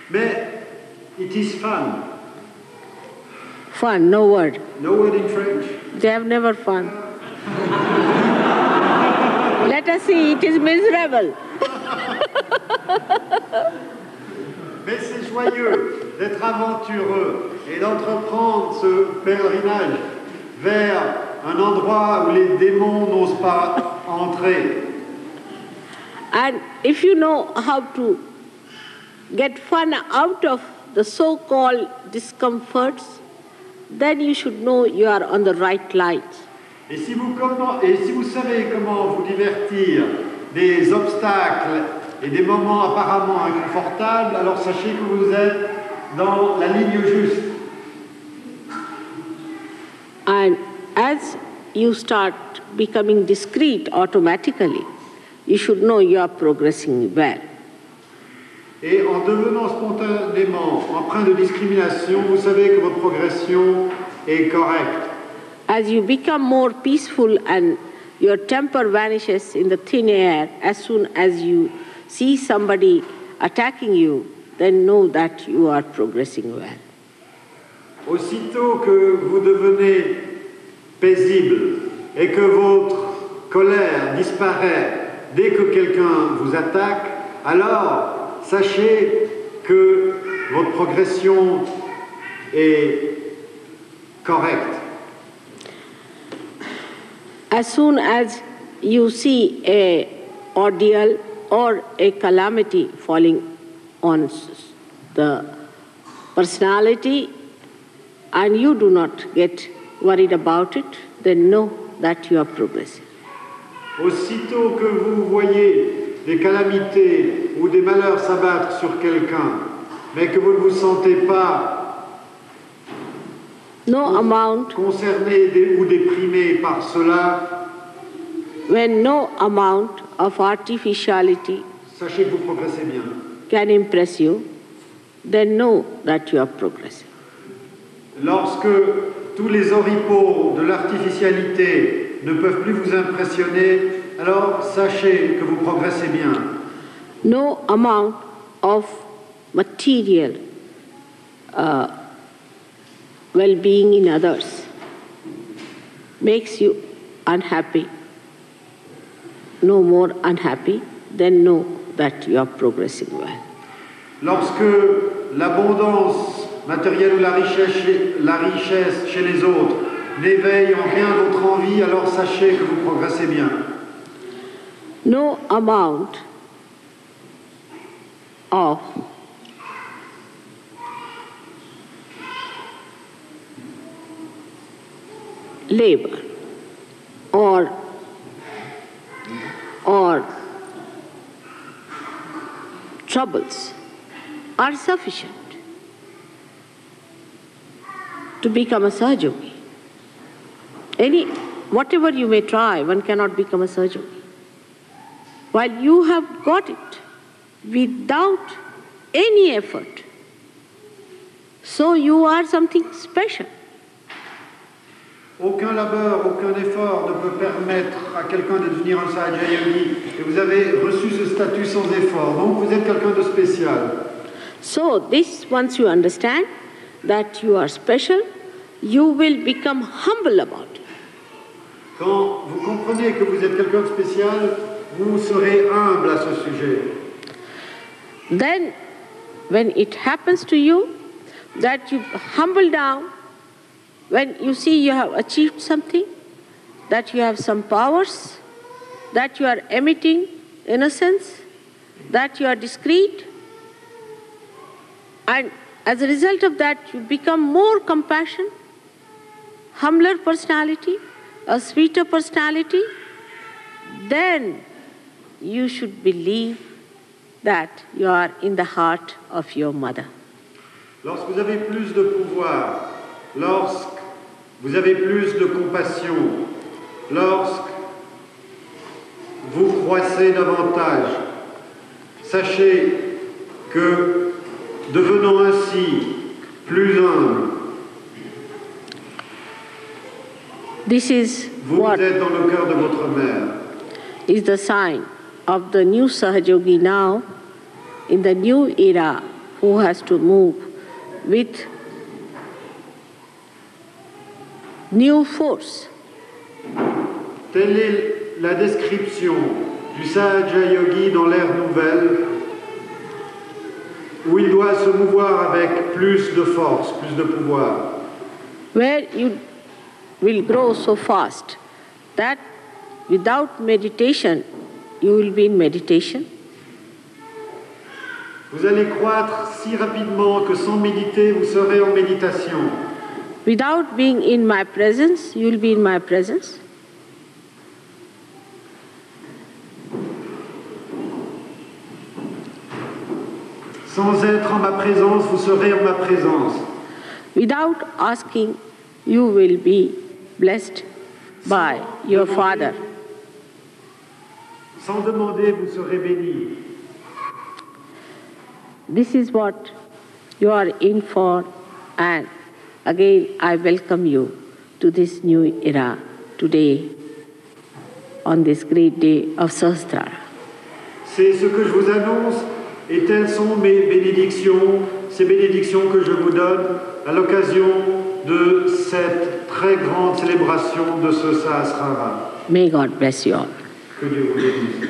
Mais it is fun. Fun, no word. No word in French. They have never fun. Let us see, it is miserable. Mais c'est joyeux d'être aventureux et d'entreprendre ce pèlerinage vers un endroit où les démons n'osent pas entrer. And if you know how to get fun out of the so-called discomforts, then you should know you are on the right lines. Et si vous savez comment vous divertir des obstacles et des moments apparemment inconfortables, alors sachez que vous êtes dans la ligne juste. And as you start becoming discreet automatically, you should know you are progressing well. Et en devenant spontanément empreint de discrimination, vous savez que votre progression est correcte. As you become more peaceful and your temper vanishes in the thin air, as soon as you see somebody attacking you, then know that you are progressing well. Aussitôt que vous devenez paisible et que votre colère disparaît dès que quelqu'un vous attaque, alors sachez que votre progression est correcte. As soon as you see an ordeal or a calamity falling on the personality and you do not get worried about it, then know that you are progressing. Aussitôt que vous voyez des calamités ou des malheurs s'abattre sur quelqu'un, mais que vous ne vous sentez pas concerné ou déprimé par cela, when no amount of artificiality sachez que vous progressez bien. Can impress you, then know that you are progressing. Lorsque tous les oripeaux de l'artificialité ne peuvent plus vous impressionner, alors sachez que vous progressez bien. No amount of material well-being in others makes you unhappy, no more unhappy, then know that you are progressing well. Lorsque l'abondance matérielle ou la richesse chez les autres n'éveille en rien votre envie, alors sachez que vous progressez bien. No amount of labor or troubles are sufficient to become a Sahaja Yogi. Whatever you may try, one cannot become a Sahaja Yogi. While you have got it without any effort, so you are something special. Aucun labeur, aucun effort ne peut permettre à quelqu'un de devenir un Sahaja Yogi. Et vous avez reçu ce statut sans effort. Donc vous êtes quelqu'un de spécial. So this, once you understand that you are special, you will become humble about it. Quand vous comprenez que vous êtes quelqu'un de spécial, vous serez humble à ce sujet. Then, when it happens to you, that you humble down, when you see you have achieved something, that you have some powers, that you are emitting innocence, that you are discreet, and as a result of that you become more compassionate, humbler personality, a sweeter personality, then you should believe that you are in the heart of your mother. Lorsque vous avez plus de pouvoir, lorsque vous avez plus de compassion, lorsque vous croissez davantage, sachez que devenant ainsi plus humble, this is vous what êtes dans le cœur de votre mère. is the sign of the new Sahaja Yogi now, in the new era, who has to move with new force. Telle est la description du Sahaja Yogi dans l'ère nouvelle, où il doit se mouvoir avec plus de force, plus de pouvoir. Where you will grow so fast that without meditation, you will be in meditation. Vous allez croître si rapidement que sans méditer, vous serez en méditation. Without being in my presence, you will be in my presence. Sans être en ma présence, vous serez en ma présence. Without asking, you will be blessed by your Father. Sans demander, vous serez béni. This is what you are in for, and again I welcome you to this new era today on this great day of Sahasrara. C'est ce que je vous annonce et telles sont mes bénédictions, ces bénédictions que je vous donne à l'occasion de cette très grande célébration de ce Sahasrara. May God bless you all. Que Dieu vous bénisse.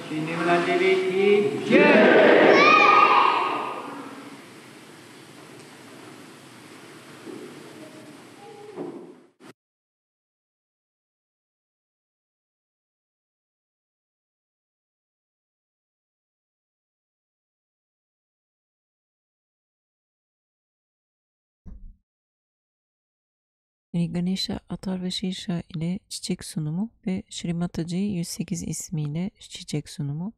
Shri Mataji'nin ki jai. Shri Ganesha Atharwa Sheersha ile çiçek sunumu ve Shri Mataji 108 ismiyle çiçek sunumu.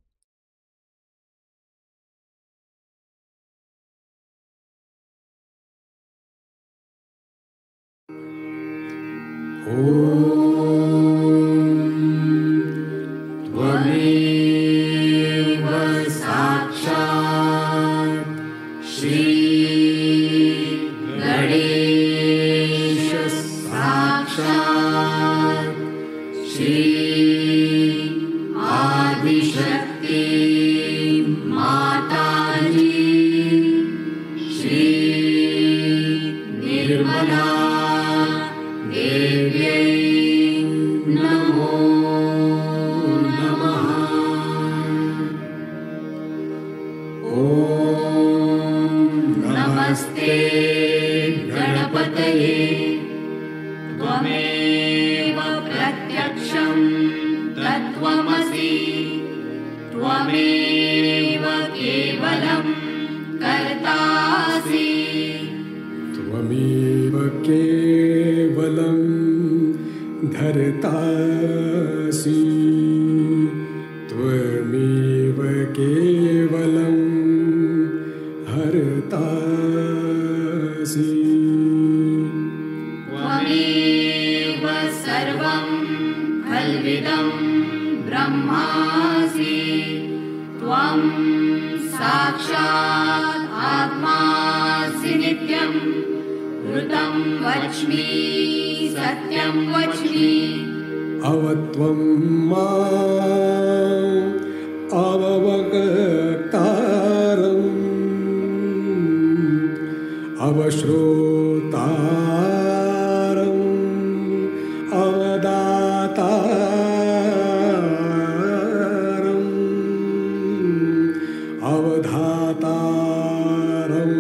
Twame धर्तासि त्वमेव केवलं हर्तासि त्वमेव सर्वं खल्विदं ब्रह्मासि त्वं साक्षात् आत्मासि नित्यं ऋतं वच्मि सत्यं वच्मि अवत्वं माम् अववक्तारम् अवश्रोतारम् अवदातारम् अवधातारम्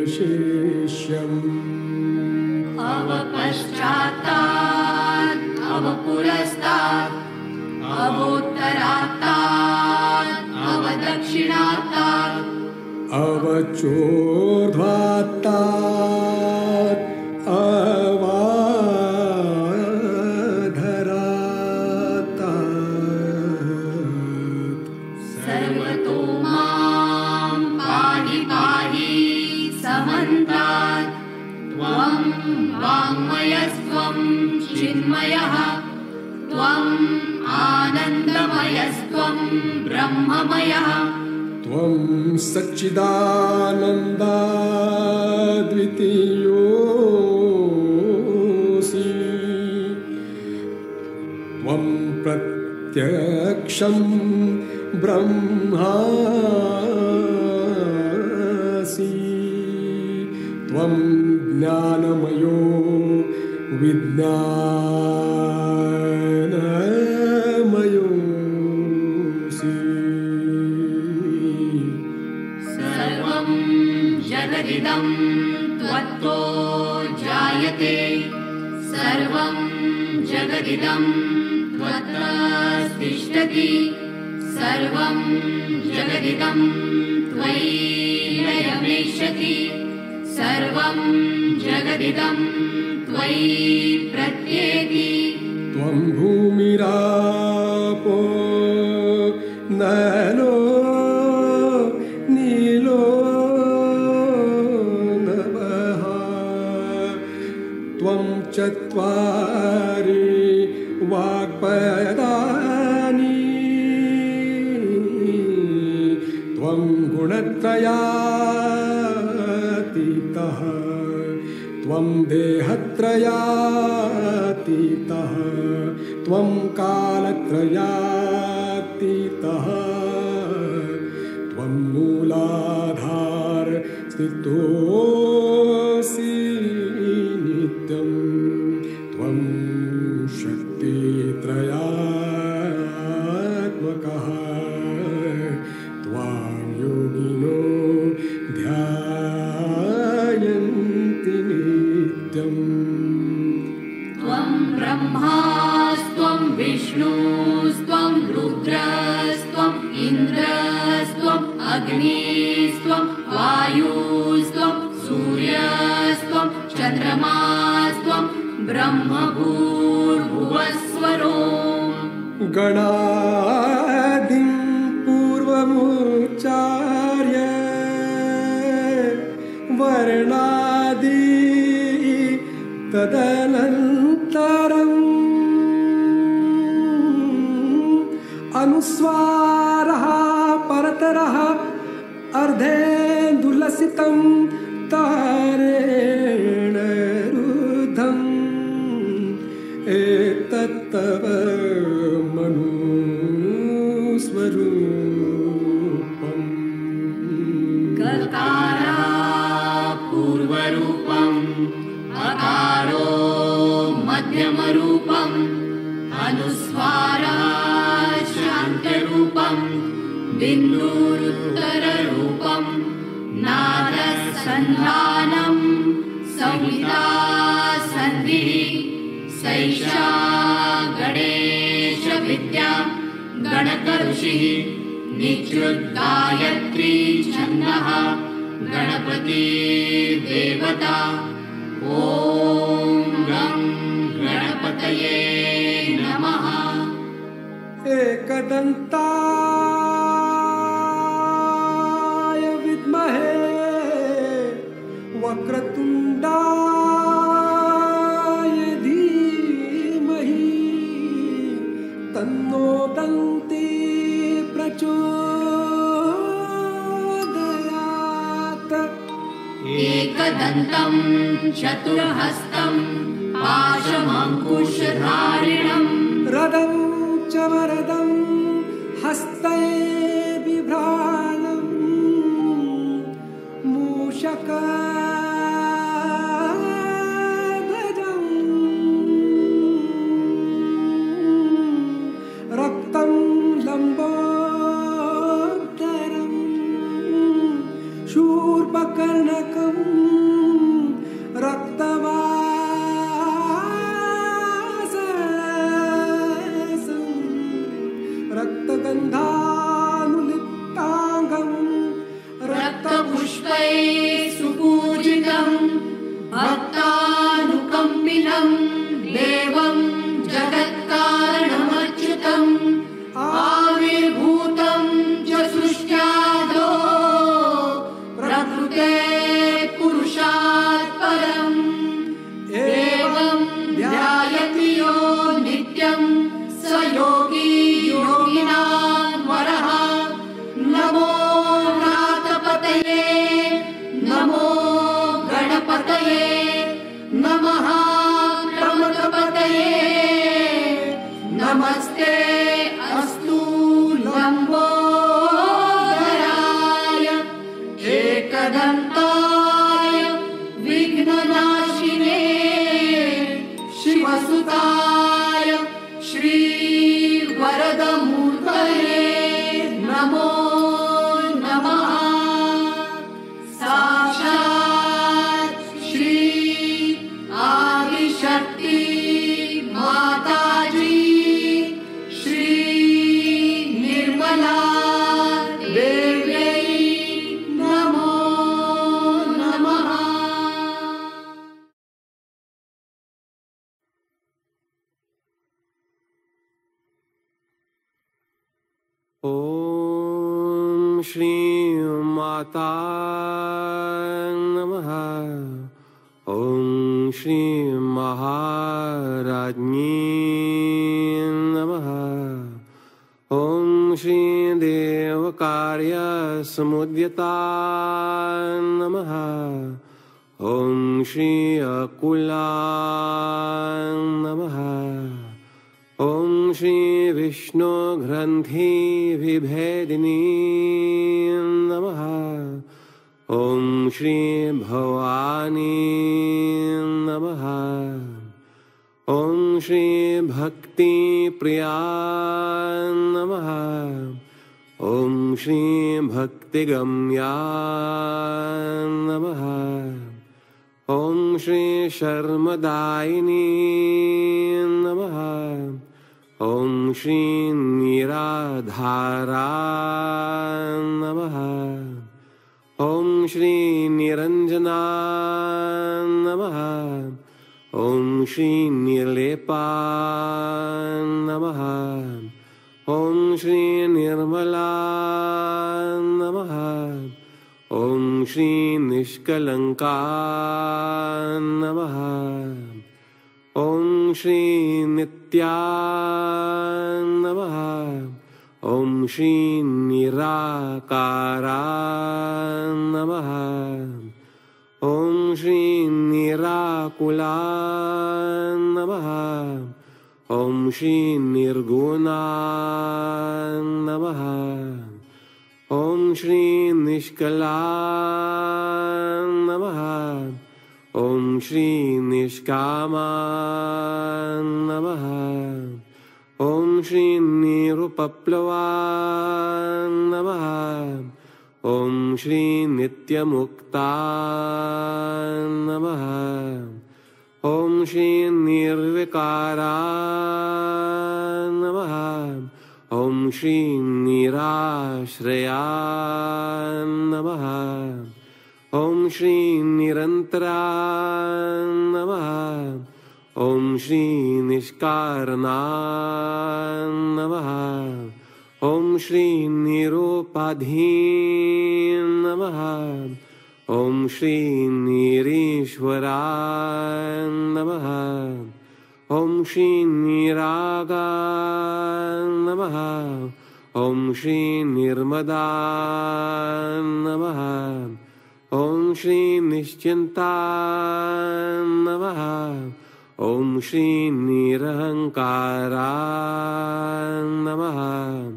अवानुचानमवशेष्यम् अवपश्चात्तात् अवपुरस्तात् अवोत्तरात्तात् अवदक्षिणात्तात् अवचोर्ध्वात्तात् अवाधरात्तात् सर्वतो मां पाहि पाहि समन्तात् त्वं वाङ्मयस्त्वं चिन्मयः त्वम् आनन्दमयस्त्वं ब्रह्ममयः त्वं सच्चिदानन्दाद्वितीयोऽसि त्वं प्रत्यक्षं ब्रह्मासि त्वं ज्ञानमयो विज्ञानमयोऽसि सर्वं जगदिदं त्वत्तो जायते सर्वं जगदिदं त्वत्तस्तिष्ठति सर्वं जगदिदं त्वयि लयमेष्यति सर्वं जगदिदं त्वयि प्रत्येति त्वं भूमिरापो नलो नीलो नभः त्वं चत्वारि वाक्पदानि त्वं गुणत्रयातीतः त्वं देहत्रयातीतः त्वं कालत्रयातीतः त्वं मूलाधार स्थितोऽसि नित्यं त्वं शक्तित्रयात्मकः त्वां योगिनो ध्यायन्ति नित्यम् त्वं ब्रह्मास्त्वं विष्णुस्त्वं रुद्रस्त्वं इन्द्रस्त्वं अग्निस्त्वं वायुस्त्वं सूर्यस्त्वं चन्द्रमास्त्वं ब्रह्मभूर्भुवस्वरो गणादिं पूर्वमुच्चार्य वर्णादि तदनन्तरम् अनुस्वारः परतरः अर्धेन्दुलसितं तारेण रुद्धम् एतत्तव मनुस्वरूपम् गकारा पूर्वरूपम् अकारो मध्यमरूपम् अनुस्वारः शान्तरूपम् बिन्दुरुत्तररूपम् नादसन्धानं संहिता सन्धिः सैषा गणेशविद्या गणकऋषिः निच्युद्गायत्री छन्दः गणपति देवता ॐ गं गणपतये नमः। एकदन्ताय विद्महे वक्रतुण्डाय धीमहि तन्नो दन्ती प्रचोदयात्। एकदन्तं चतुर्हस्तं पाशमङ्कुशधारिणं रदं च वरदं हस्ते बिभ्राणं मूषकध्वजं रक्तं लम्बोदरं शूर्पकर्णकं रक्तवाससं रक्तगन्धानुलिप्ताङ्गं रक्तपुष्पैः सुपूजितं भक्तानुकम्पिनं देवं जगत्कारणमच्युतम् आविर्भूतं च सृष्ट्यादो प्रकृते पुरुषात् परम् एवं ध्यायति यो नित्यं स योगी योगिनां वरः। नमो व्रातपतये नमो गणपतये नमः प्रमथपतये नमस्ते अस्तु लम्बोदराय एकदन्ताय विघ्ननाशिने शिवसुताय श्रीवरदमूर्तये नमो नमः। साक्षात् श्री आदिशक्ति माताजी श्री निर्मला देव्यै नमो नमः। ॐ श्री माता नमः। ॐ श्री महाराज्ञी नमः। ॐ श्री देवकार्यसमुद्यता नमः। ॐ श्री अकुला नमः। ॐ श्री विष्णुग्रन्थि विभेदिनी नमः। ॐ श्री भवानी नमः। ॐ श्री भक्तिप्रिया नमः। ॐ श्री भक्तिगम्या नमः। ॐ श्री शर्मदायिनी नमः। ॐ श्री निराधारा नमः। ॐ श्री निरञ्जना नमः। ॐ श्री निर्लेपा नमः। ॐ श्री निर्मला नमः। ॐ श्री निष्कलंका नमः। ॐ श्री नित्या नमः। ॐ श्री निराकारा नमः। ॐ श्री निराकुला नमः। ॐ श्री निर्गुणा नमः। ॐ श्री निष्कला नमः। ॐ श्री निष्कामा नमः। ॐ श्री निरुपप्लवा नमः। ॐ श्री नित्यमुक्ता नमः। ॐ श्री निर्विकारा नमः। ॐ श्री निराश्रया नमः। Om Shri Nirantara Namaha. Om Shri Nishkarana Namaha. Om Shri Nirupadhi Namaha. Om Shri Nirishwara Namaha. Om Shri Niraga Namaha. Om Shri Nirmada Namaha. Om Shri Nischinta Namaha. Om Shri Nirahankara Namaha.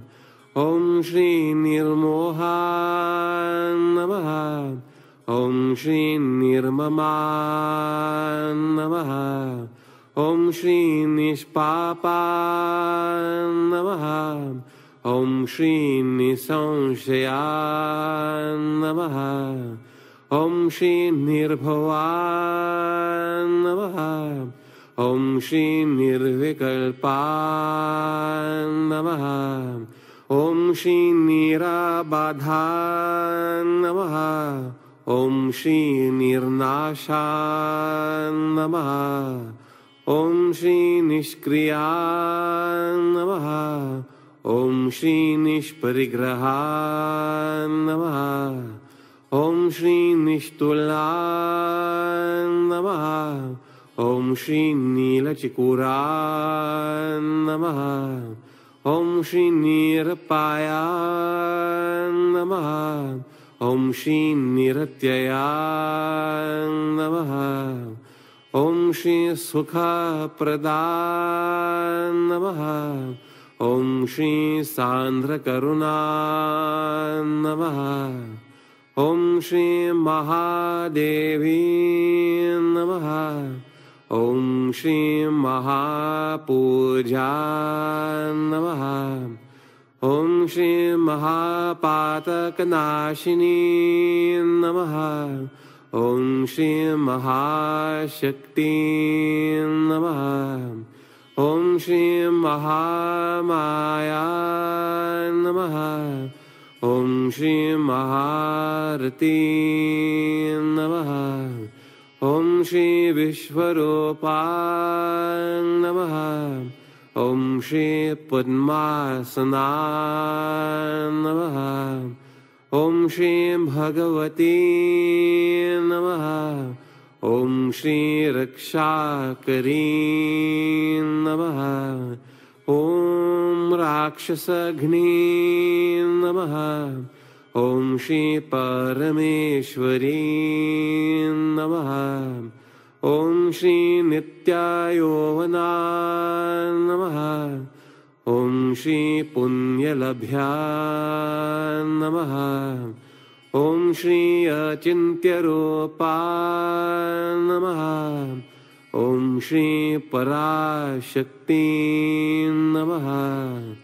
Om Shri Nirmoha Namaha. Om Shri Nirmama Namaha. Om Shri Nishpapa Namaha. Om Shri Nisanshaya Namaha. Om Shri Nirbhava Namaha. Om Shri Nirvikalpa Namaha. Om Shri Nirabadha Namaha. Om Shri Nirnasha Namaha. Om Shri Nishkriya Namaha. Om Shri Nishparigraha Namaha. Om Shri Nishtula Namaha. Om Shri Nilachikura Namaha. Om Shri Nirpaya Namaha. Om Shri Niratyaya Namaha. Om Shri Sukha Prada Namaha. Om Shri Sandra Karuna Namaha. Om Shri Mahadevi Namaha. Om Shri Mahapuja Namaha. Om Shri Mahapataknashini Namaha. Om Shri Mahashakti Namaha. Om Shri Mahamaya Namaha. Om Shri Maharati Namaha. Om Shri Vishwarupa Namaha. Om Shri Padmasana Namaha. Om Shri Bhagavati Namaha. Om Shri Rakshakari Namaha. Om Rakshasagni Namaha. Om Shri Parameshwari Namaha. Om Shri Nityayovana Namaha. Om Shri Punyalabhya Namaha. Om Shri Achintyarupa Namaha. Om Shri Parashakti Namaha.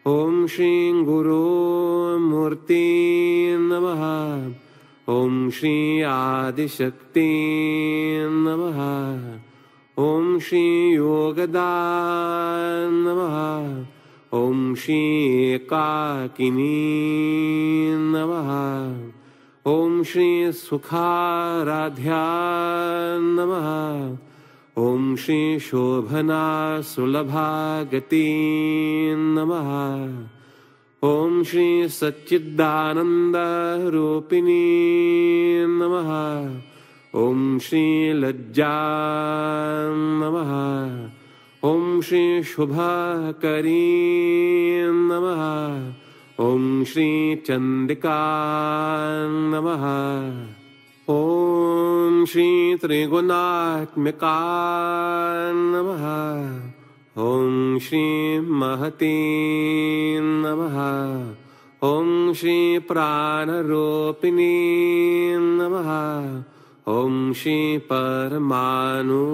Om Shri Guru Murti Namaha. Om Shri Adishakti Namaha. Om Shri Yogada Namaha. Om Shri Ekakini Namaha. Om Shri Sukharadhya Namaha. Om Shri Shobhana Sulabhagati Namaha. Om Shri Satchidananda Rupini Namaha. Om Shri Lajja Namaha. Om Shri Shubhakari Namaha. Om Shri Chandika Namaha. Om Shri Trigunatmika Namaha. Om Shri Mahati Namaha. Om Shri Pranarupini Namaha. Om Shri Paramanu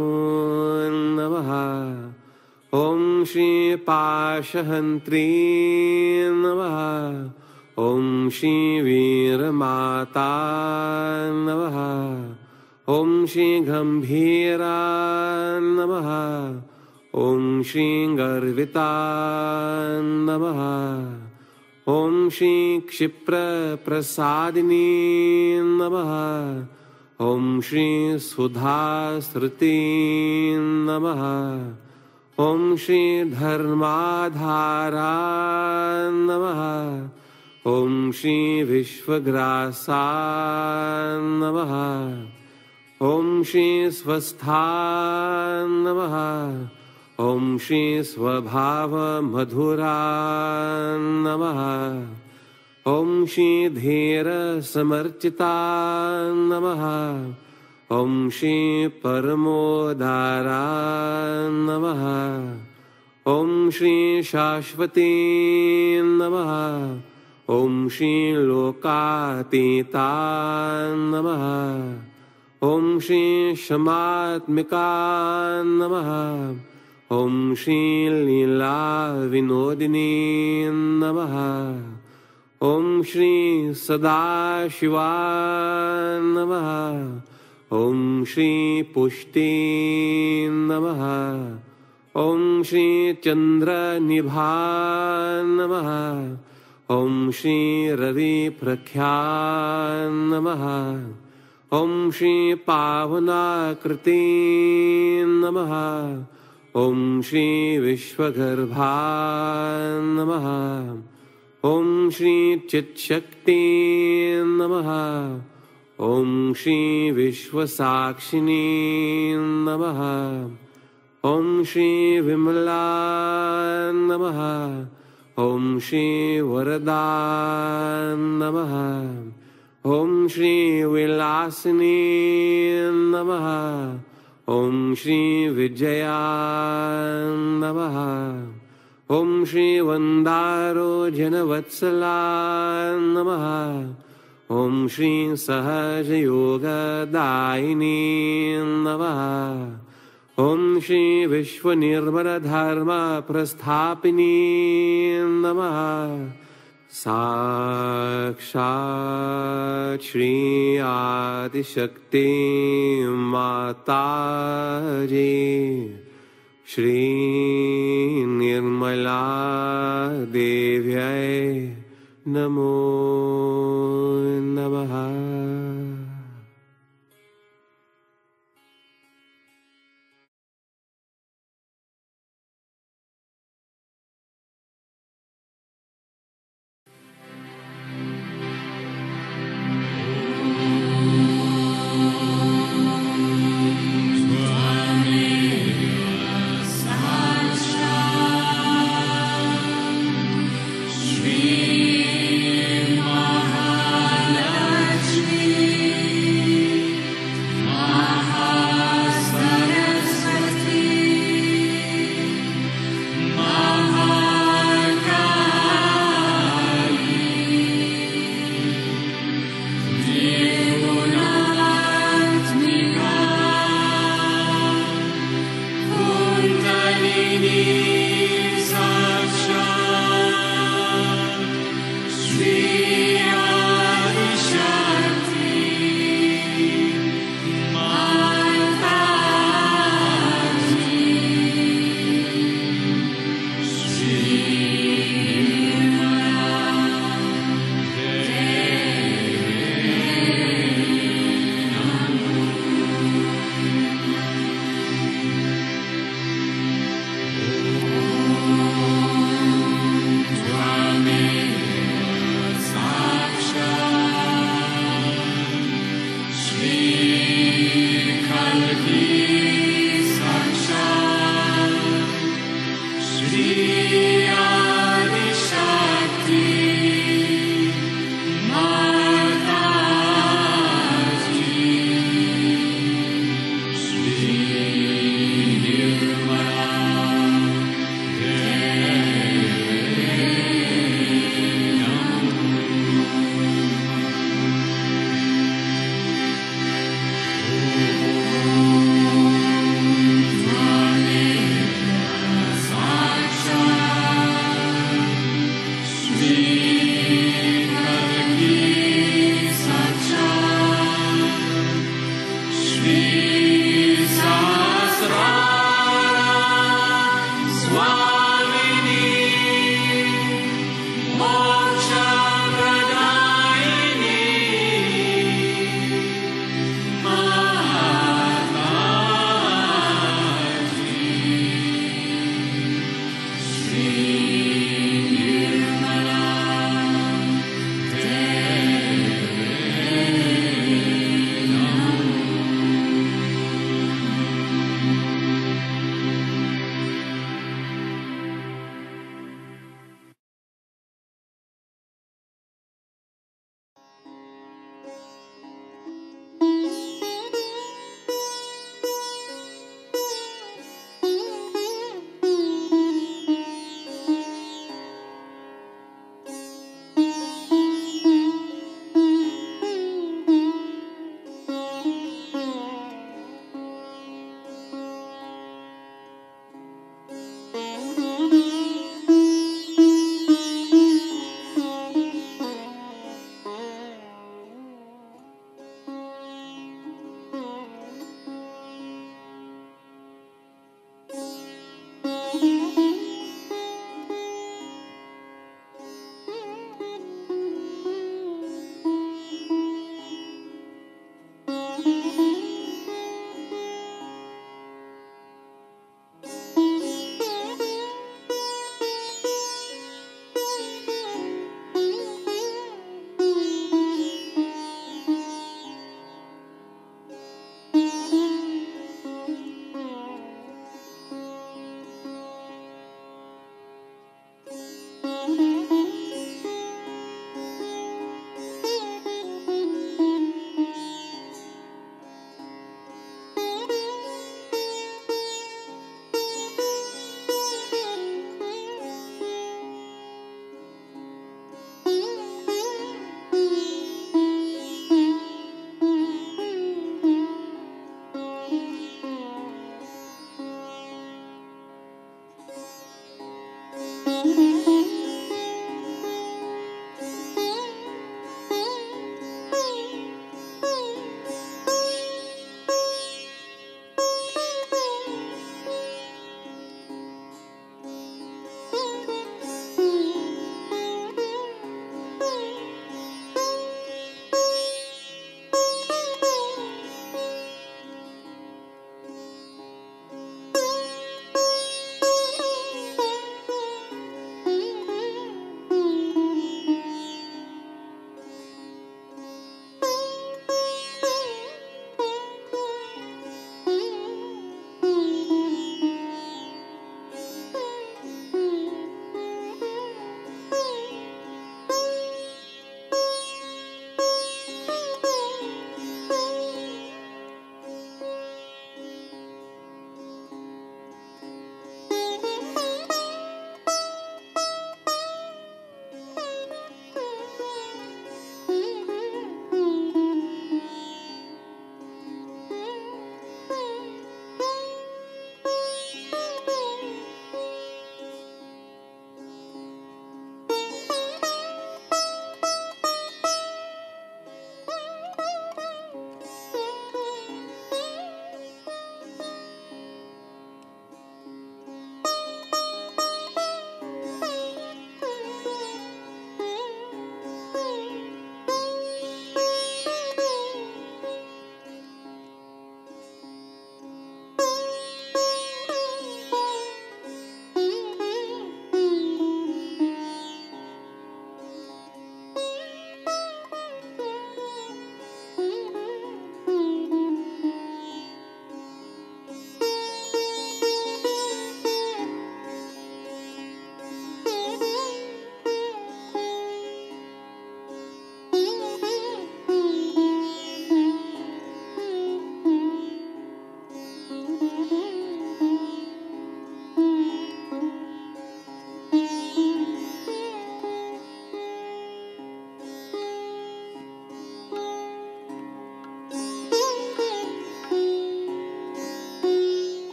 Namaha. Om Shri Pashahantri Namaha. Om Shri Veeramata Namaha. Om Shri Gambhira Namaha. Om Shri Garvita Namaha. Om Shri Kshipra Prasadini Namaha. Om Shri Sudhasriti Namaha. Om Shri Dharmadhara Namaha. Om Shri Vishvagrasa Namaha. Om Shri Svastha Namaha. Om Shri Svabhava Madhura Namaha. Om Shri Dhira Samarchita Namaha. Om Shri Paramodara Namaha. Om Shri Shashvati Namaha. Om Shri Lokatita Namaha. Om Shri Shamatmika Namaha. Om Shri Lila Vinodini Namaha. Om Shri Sadashiva Namaha. Om Shri Pushti Namaha. Om Shri Chandra Nibha Namaha. Om Shri Ravi Prakhya Namaha. Om Shri Pavana Kriti Namaha. Om Shri Vishwagarbha Namaha. Om Shri Chit Shakti Namaha. Om Shri Vishwasakshini Namaha. Om Shri Vimala Namaha. Om Shri Varada Namaha. Om Shri Vilasini Namaha. Om Shri Vijaya Namaha. Om Shri Vandaro Janavatsala Namaha. Om Shri Sahaja Yoga Daini Namaha. Om Shri Vishwanirmara Dharma Prasthapini Namaha. Sakshat Shri Adishakti Mataji Shri Nirmala Devyai Namo Namaha.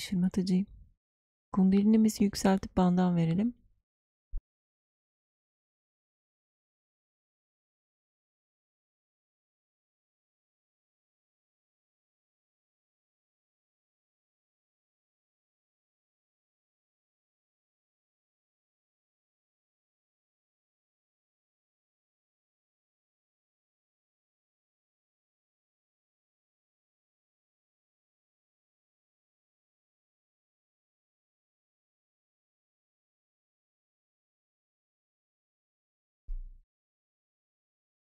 Shri Mataji. Kundelinimizi yükseltip bandan verelim.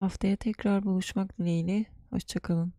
Haftaya tekrar buluşmak dileğiyle. Hoşça kalın.